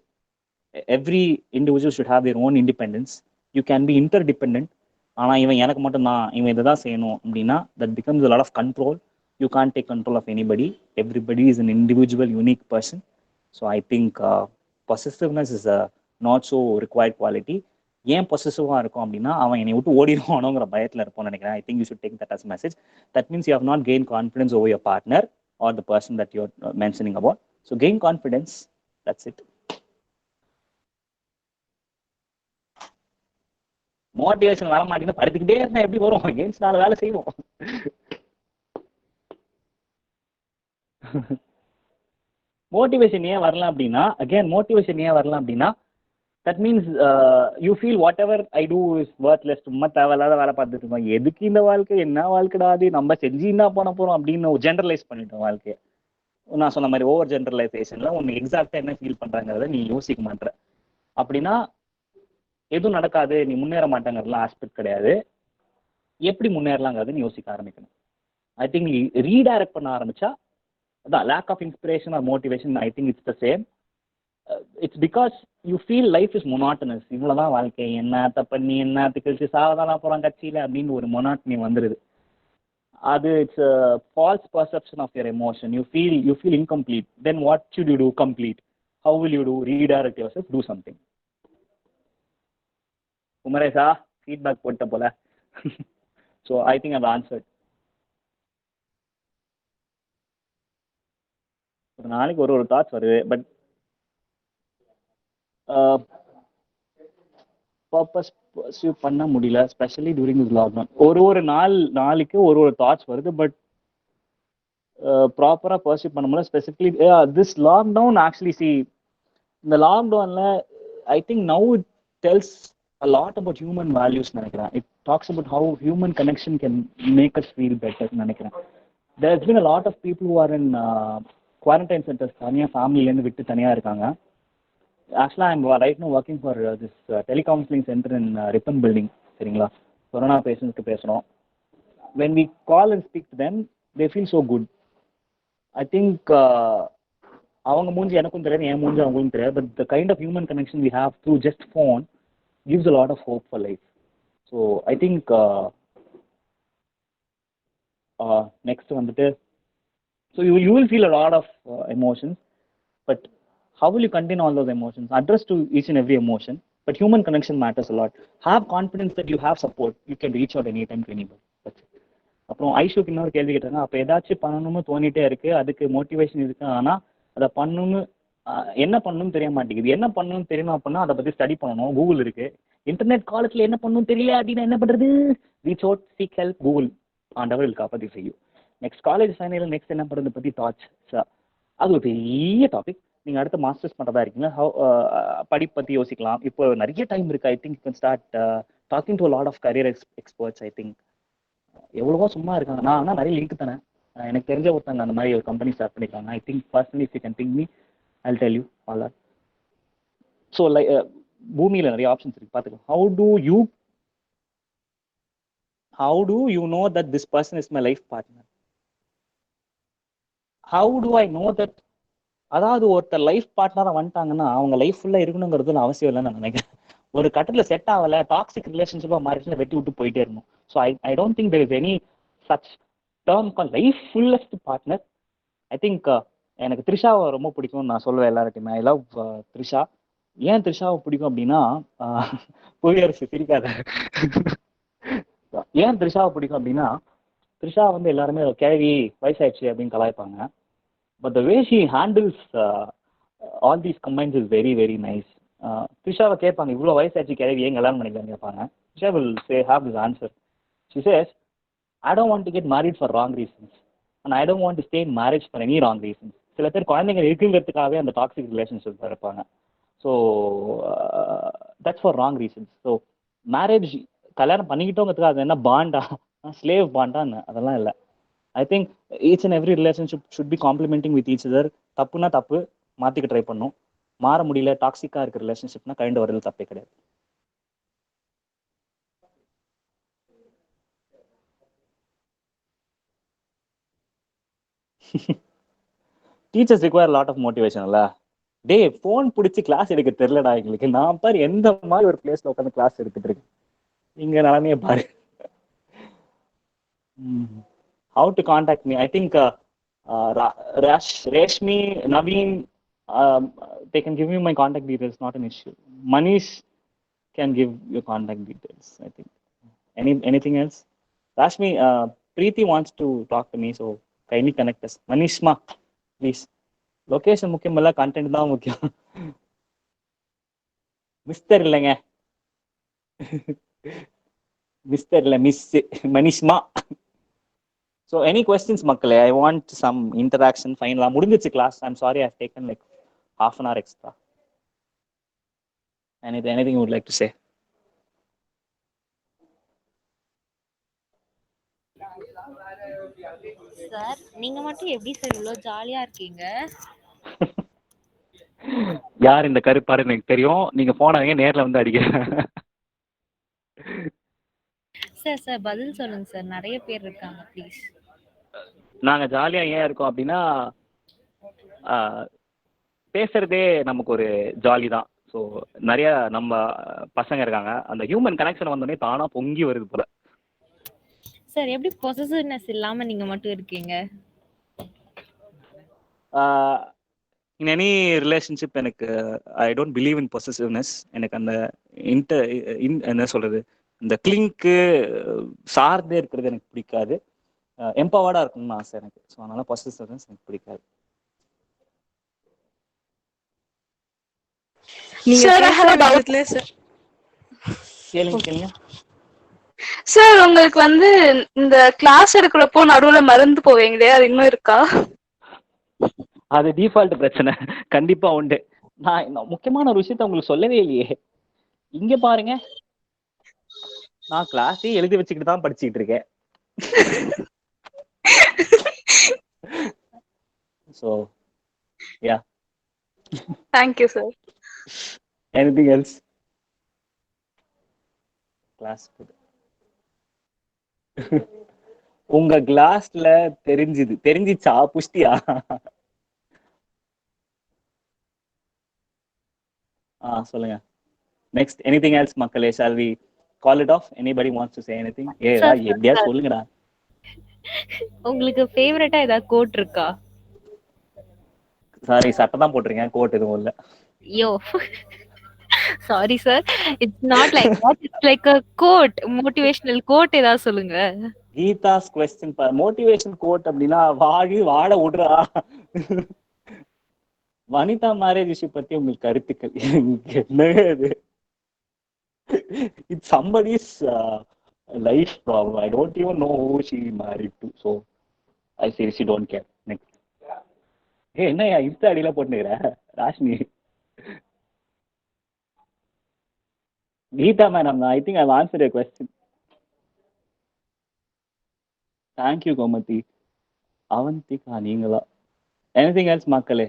every individual should have their own independence. You can be interdependent. ஆனால் இவன் எனக்கு மட்டும் தான், இவன் இதை தான் செய்யணும் அப்படின்னா that becomes a lot of control. You can't take control of anybody. Everybody is an individual, unique person. So I think possessiveness is a not so required quality. ஏன் பொசசிவாக இருக்கும் அப்படின்னா அவன் என்னை விட்டு ஓடிடுவானோங்கிற பயத்தில் இருப்போம்னு நினைக்கிறேன். I think you should take that as message. That means you have not gain confidence over your partner or the person that you're mentioning about. So gain confidence, that's it. Motivation வர மாட்டேங்குது, படுத்துக்கிட்டே இருந்தால் எப்படி வரும்? எகெயின்ஸ்ட் 4 வேலை செய்வோம். மோட்டிவேஷன் ஏன் வரலாம் அப்படின்னா, அகேன் மோட்டிவேஷன் ஏன் வரலாம் அப்படின்னா, that means you feel whatever I do is worthless. சும்மா தேவையில்லாத வேலை பார்த்துட்டு இருக்கோம், எதுக்கு இந்த வாழ்க்கை, என்ன வாழ்க்கைடாது, நம்ம செஞ்சுன்னா போன போகிறோம் அப்படின்னு ஜென்ரலைஸ் பண்ணிட்டோம் வாழ்க்கையை. நான் சொன்ன மாதிரி ஓவர் ஜென்ரலைசேஷனில் ஒன்று எக்ஸாக்டாக என்ன ஃபீல் பண்ணுறாங்கிறத நீ யோசிக்க மாட்டேற அப்படின்னா எதுவும் நடக்காது, நீ முன்னேற மாட்டேங்கிறதுலாம் ஆஸ்பெக்ட் கிடையாது. எப்படி முன்னேறலாங்கிறது நீ யோசிக்க ஆரம்பிக்கணும். ஐ திங்க் நீ ரீடைரக்ட் பண்ண ஆரம்பிச்சா அதான் lack of inspiration or motivation. I think it's the same. It's because you feel life is monotonous. இவ்வளோதான் வாழ்க்கை, என்னத்தை பண்ணி என்னத்துக்கு கழிச்சு சாவதானா போகிறான் கட்சியில் அப்படின்னு ஒரு மொனாட்டனி வந்துடுது. அது it's false perception of your emotion. You feel incomplete. Then what should you do? Complete. How will you do? Redirect yourself, do something. குமரேசா ஃபீட்பேக் போட்ட போல. So I think I've answered. ஒரு நாளைக்கு ஒரு தாட்ஸ் வருது, பட் பர்பஸ் பர்சியூ பண்ண முடியல, ஸ்பெஷலி டியூரிங் திஸ் லாக்டவுன். ஒரு நாளைக்கு ஒரு தாட்ஸ் வருது, பட் ப்ராப்பராக பர்சியூ பண்ண முடியல. Specifically this lockdown actually C, இந்த லாக்டவுனில் I think now it டெல்ஸ் a lot about human values நினைக்கிறேன். It talks about how human connection can make us feel better நினைக்கிறேன். There has been a lot of people who are in quarantine centers, தனியாக ஃபேமிலியிலேருந்து விட்டு தனியாக இருக்காங்க. ஆக்சுவலாக I am right now working for this telecounselling centre in Ripon Building. சரிங்களா? கொரோனா பேஷண்ட்ஸ்க்கு பேசுகிறோம். when we call and speak to them, they feel so good. I think அவங்க மூஞ்சி எனக்கும் தெரியாது, என் மூஞ்சி அவங்களுக்கும் தெரியாது, but the kind of human connection we have through just phone gives a lot of hope for life. So I think next வந்துட்டு, so you will feel a lot of emotions, but how will you contain all those emotions? Address to each and every emotion, but human connection matters a lot. Have confidence that you have support. You can reach out anytime to anybody. That's it. அப்புறம் ஐஷுக்கு இன்னொரு கேள்வி கேட்டாங்க, அப்போ ஏதாச்சும் பண்ணணும்னு தோணிட்டே இருக்கு, அதுக்கு மோட்டிவேஷன் இருக்கு, ஆனால் அதை பண்ணணும்னு என்ன பண்ணணும்னு தெரிய மாட்டேங்குது. என்ன பண்ணணும்னு தெரியணும் அப்படின்னா அதை பற்றி ஸ்டடி பண்ணணும். கூகுள் இருக்கு. இன்டர்நெட் காலத்தில் என்ன பண்ணணும்னு தெரியல அப்படின்னா என்ன பண்ணுறது? Reach out, seek help, Google ஆண்டவர் காப்பாற்றி செய்யும். நெக்ஸ்ட் காலேஜ் ஃபைனல் நெக்ஸ்ட் என்ன பண்ணுறது பற்றி தாட்ஸ். அது ஒரு பெரிய டாபிக். நீங்கள் அடுத்த மாஸ்டர்ஸ் பண்ணுறதா இருக்கீங்க, படிப்பு பற்றி யோசிக்கலாம். இப்போ நிறைய டைம் இருக்குது. I think you can start talking to lot of career experts. I think எவ்வளவோ சும்மா இருக்காங்க. நான் ஆனால் நிறைய லிங்க் தானே, எனக்கு தெரிஞ்ச ஒருத்தங்க அந்த மாதிரி ஒரு கம்பெனி ஸ்டார்ட் பண்ணியிருக்காங்க. I think personally if you can ping me, I'll tell you all that. So பூமியில் நிறைய ஆப்ஷன்ஸ் இருக்கு, பார்த்துக்கோ. how do you know that this person is my life partner? How do I know that? அதாவது ஒருத்தர் லைஃப் பார்ட்னரா வந்துட்டாங்கன்னா அவங்க லைஃப் ஃபுல்லா இருக்கணுங்கிறது அவசியம் இல்லைன்னு நான் நினைக்கிறேன். ஒரு கட்டத்துல செட் ஆகல, டாக்ஸிக் ரிலேஷன்ஷிப்பா மாறிச்சுன்னா வெட்டி விட்டு போயிட்டே இருக்கணும். So I don't think there is any such term call life fullest partner. I think எனக்கு த்ரிஷாவை ரொம்ப பிடிக்கும்னு நான் சொல்லுவேன் எல்லார்ட்டையுமே. I love Trisha. ஏன் த்ரிஷாவை பிடிக்கும் அப்படின்னா, புவியரசு சிரிக்காத. ஏன் த்ரிஷாவை பிடிக்கும் அப்படின்னா, த்ரிஷா வந்து எல்லாருமே கேள்வி வயசாயிடுச்சு அப்படின்னு கலாய்ப்பாங்க. But the way she handles all these comments is very, very nice. Trishaவை கேட்பாங்க, இவ்வளோ வயசாச்சு கேள்வி ஏன் கல்யாணம் பண்ணிக்கலாம்னு கேட்பாங்க. Trisha will have this answer. She says, I don't want to get married for wrong reasons. And I don't want to stay in marriage for any wrong reasons. சில பேர் குழந்தைங்க இருக்குங்கிறதுக்காகவே அந்த டாக்ஸிக் ரிலேஷன்ஷிப் இருப்பாங்க. So that's for wrong reasons. So marriage கல்யாணம் பண்ணிக்கிட்டோங்கிறதுக்காக அது என்ன பாண்டா, ஸ்லேவ் பாண்டான்னு அதெல்லாம் இல்லை. I think each and every relationship should be complementing with each other. தப்புனா தப்பு, மாற்றிக்க ட்ரை பண்ணும். மாற முடியல, டாக்ஸிக்காக இருக்கிற ரிலேஷன்ஷிப்னா கண்டு வரது தப்பே கிடையாது. Teachers require lot of motivation இல்ல. டே ஃபோன் பிடிச்சி கிளாஸ் எடுக்க தெரியலடா எங்களுக்கு. நான் பாரு எந்த மாதிரி ஒரு பிளேஸ்ல உட்காந்து கிளாஸ் எடுத்துட்டு இருக்கேன். இங்க நிலைமைய பாரு. How to contact me? I think Rashmi, Naveen, they can give you my contact details, not an issue. Manish can give your contact details, I think. Anything else? Rashmi, Preeti wants to talk to me, so kindly connect us. Manish ma, please. Location முக்கியம் இல்ல, content தான் முக்கியம். மிஸ்டர் இல்லைங்க, மிஸ்டர் இல்ல, மிஸ் மனிஷ் மா. So any questions மக்களே? I want some interaction. Finally முடிஞ்சிச்சு class. I'm sorry I've taken like half an hour extra. Anything you would like to say? Sir, நீங்க மட்டும் எப்படி சார் இவ்வளோ ஜாலியா இருக்கீங்க? யார் இந்த கருப்பாரு எனக்கு தெரியும். நீங்க போனாங்க நேர்ல வந்து அடிக்கிறேன். சார் சார் பதில் சொல்லுங்க சார், நிறைய பேர் இருக்காங்க ப்ளீஸ். நாங்க ஜாலியா ஏன் இருக்கோம் அப்படின்னா, பேசுறதே நமக்கு ஒரு ஜாலி தான். ஸோ நிறைய நம்ம பசங்க இருக்காங்க, அந்த ஹியூமன் கனெக்ஷன் வந்தோடனே தானா பொங்கி வருது போல. சார் எப்படி பொசசிவ்னஸ் இல்லாம நீங்க மட்டும் இருக்கீங்க? இன் எனி ரிலேஷன்ஷிப் எனக்கு I don't believe in possessiveness. எனக்கு அந்த என்ன சொல்றது, இந்த கிளிங்க்கு சார்ந்தே இருக்கிறது எனக்கு பிடிக்காது. எம்பவர்டா இருக்கணும்னு ஆசை எனக்கு. ஸோ அதனால பொசசிவ்னஸ் எனக்கு பிடிக்காது. கேளுங்க. சார், உங்களுக்கு வந்து இந்த கிளாஸ் எடுக்கிறப்போ நடுவுல மறந்து போவீங்களே, அது இன்னும் இருக்கா? அது டிஃபால்ட் பிரச்சனை, கண்டிப்பா உண்டு. நான் முக்கியமான ஒரு விஷயத்த உங்களுக்கு சொல்லவே இல்லையே. இங்க பாருங்க, நான் கிளாஸே எழுதி வச்சுக்கிட்டு தான் படிச்சுக்கிட்டு இருக்கேன். So yeah, thank you sir. Anything else? Class உங்க கிளாஸ்ல தெரிஞ்சிச்சா புஷ்டியா? சொல்லுங்க. Next, anything else மக்களே? Shall we call it off? Anybody wants to say anything? எப்படியா சொல்லுங்கடா. உங்களுக்கு ஃபேவரட்டா ஏதாவது கோட் இருக்கா? சாரி, சட்டை தான் போட்டிருக்கேன், கோட் எதுவும் இல்ல. ஐயோ sorry sir, it's not like that. It's like a quote, motivational quote ஏதாவது சொல்லுங்க. கீதாஸ் क्वेश्चन மோட்டிவேஷன் கோட் அப்படினா வாட விடுறா. வனிதா மேரேஜ் இஷ்யூ பத்தி உங்களுக்கு கருத்துக்கள் என்னங்க இது? It's somebody's life problem. I don't even know who she married to. So I seriously don't care. Next. Hey, என்னையா இன்ஸ்டா ஐடியில போட்டுக்கிற reshmi? Geeta madam, I think I've answered your question. Thank you Gomati. Avantika நீங்களா? Anything else மக்களே?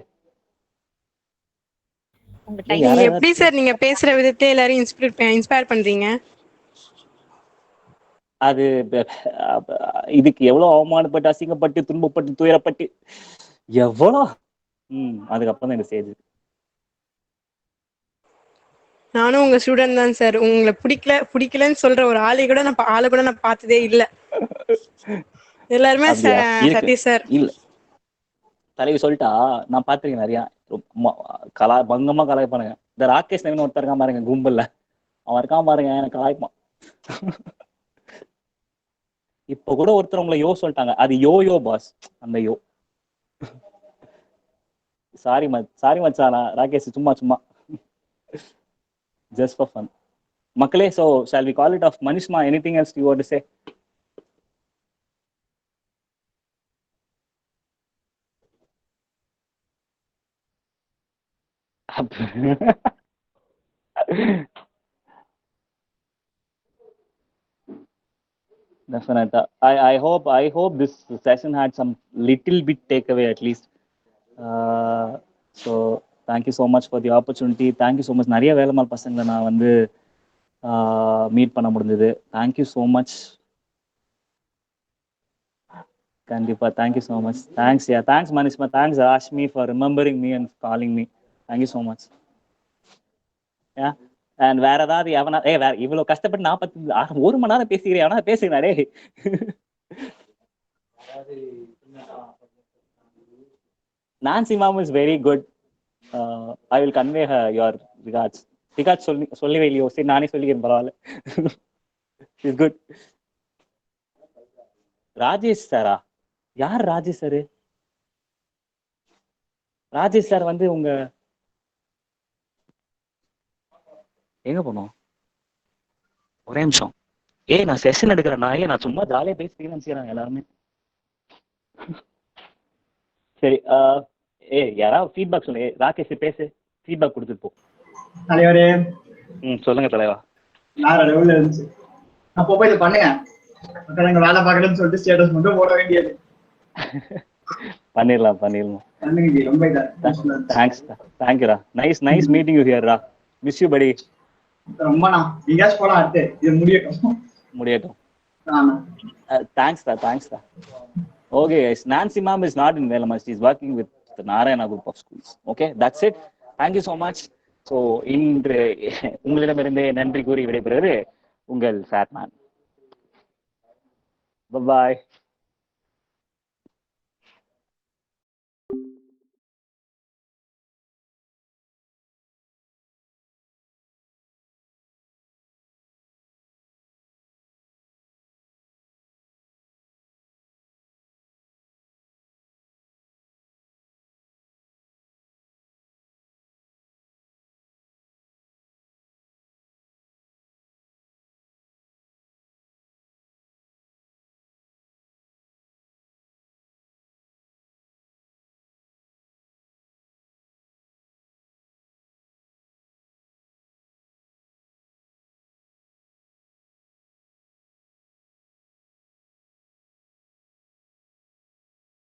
நீங்க எப்படி சார் நீங்க பேசுற விதத்தை எல்லாரும் இன்ஸ்பயர் பண்றீங்க? அது இதுக்கு எவ்வளவு அவமானப்பட்டு அசிங்கப்பட்டு துன்பப்பட்டு துயரப்பட்டு எவ்வளோ அதுக்கப்புறம் தான் இந்த ஸ்டேஜ். நானும் உங்க ஸ்டூடெண்ட் தான் சார். உங்களை பிடிக்கலன்னு சொல்ற ஒரு ஆளை கூட நான் பார்த்ததே இல்ல. எல்லாருமே சதீஷ் சார் இல்ல தலைவி சொல்லிட்டா நான் பாத்திருக்கேன் நிறைய பங்கமா கலாய்ப்பானுங்க. இந்த ராகேஷ் நவீன் ஒருத்தர் இருக்கான் பாருங்க கும்பல்ல, அவன் இருக்கான் பாருங்க எனக்கு கலாய்ப்பான். இப்ப கூட ஒருத்தர் உங்களை யோ சொல்லிட்டாங்க, அது யோ பாஸ், அந்த யோ. சாரி மச்சானா ராகேஷ், சும்மா சும்மா just for fun. மக்களே, so shall we call it off? Manishma, anything else you want to say? Definitely. I hope this session had some little bit takeaway at least. So thank you so much for the opportunity. Thank you so much. நிறைய வேலைமால் பசங்களை நான் வந்து மீட் பண்ண முடிஞ்சது. Thank you so much. கண்டிப்பா thank you so much. Thanks Manishma, thanks Rashmi for remembering me and calling me. Thank you so much. Yeah. And வேற ஏதாவது வேற இவ்வளவு கஷ்டப்பட்டு 1 மணி நேரம் பேசிக்கிறேன், எவனா பேசுகிறாரே. Nancy mom is very good. I will convey her your regards. சொல்லவே இல்லையோ, சரி நானே சொல்லிக்கிறேன், பரவாயில்ல. She's good. ராஜேஷ் சாரா? யார் ராஜேஷ் சாரு? ராஜேஷ் சார் வந்து உங்க எங்க போனோம்? ஒரே நிமிஷம். நான் செஷன் எடுக்கிறேன், நான் சும்மா ஜாலியா பேசி நினைச்சுக்கிறேன் எல்லாருமே. சரி, யாராவது ஃபீட்பேக் சொல்லுங்க. ராகேஷ் பேசு, ஃபீட்பேக் கொடுத்துட்டு போ. தலைவரே. சொல்லுங்க தலைவா. வேற லெவல்ல இருந்துச்சு. அப்போ போய் இதை பண்ணுங்க. மக்கள் வேலை பார்க்கணும்னு சொல்லிட்டு ஸ்டேட்டஸ் மட்டும் போட வேண்டியது. பண்ணிடலாம். ரொம்ப தேங்க்ஸ். தேங்க்யூரா. நைஸ் மீட்டிங் யூ ஹியர் ரா. Miss you buddy. ரொம்பண்ணா. நீங்க போலாம், அடுத்து இது முடியட்டும். Thanks. Okay guys, Nancy ma'am is not in Velaman. She is working with the Narayana group of schools. Okay, that's it. Thank you so much. So இன்று உங்களிடமிருந்து நன்றி கூறி விடைபெறுவது உங்கள் ஃபேட்மேன். Bye bye.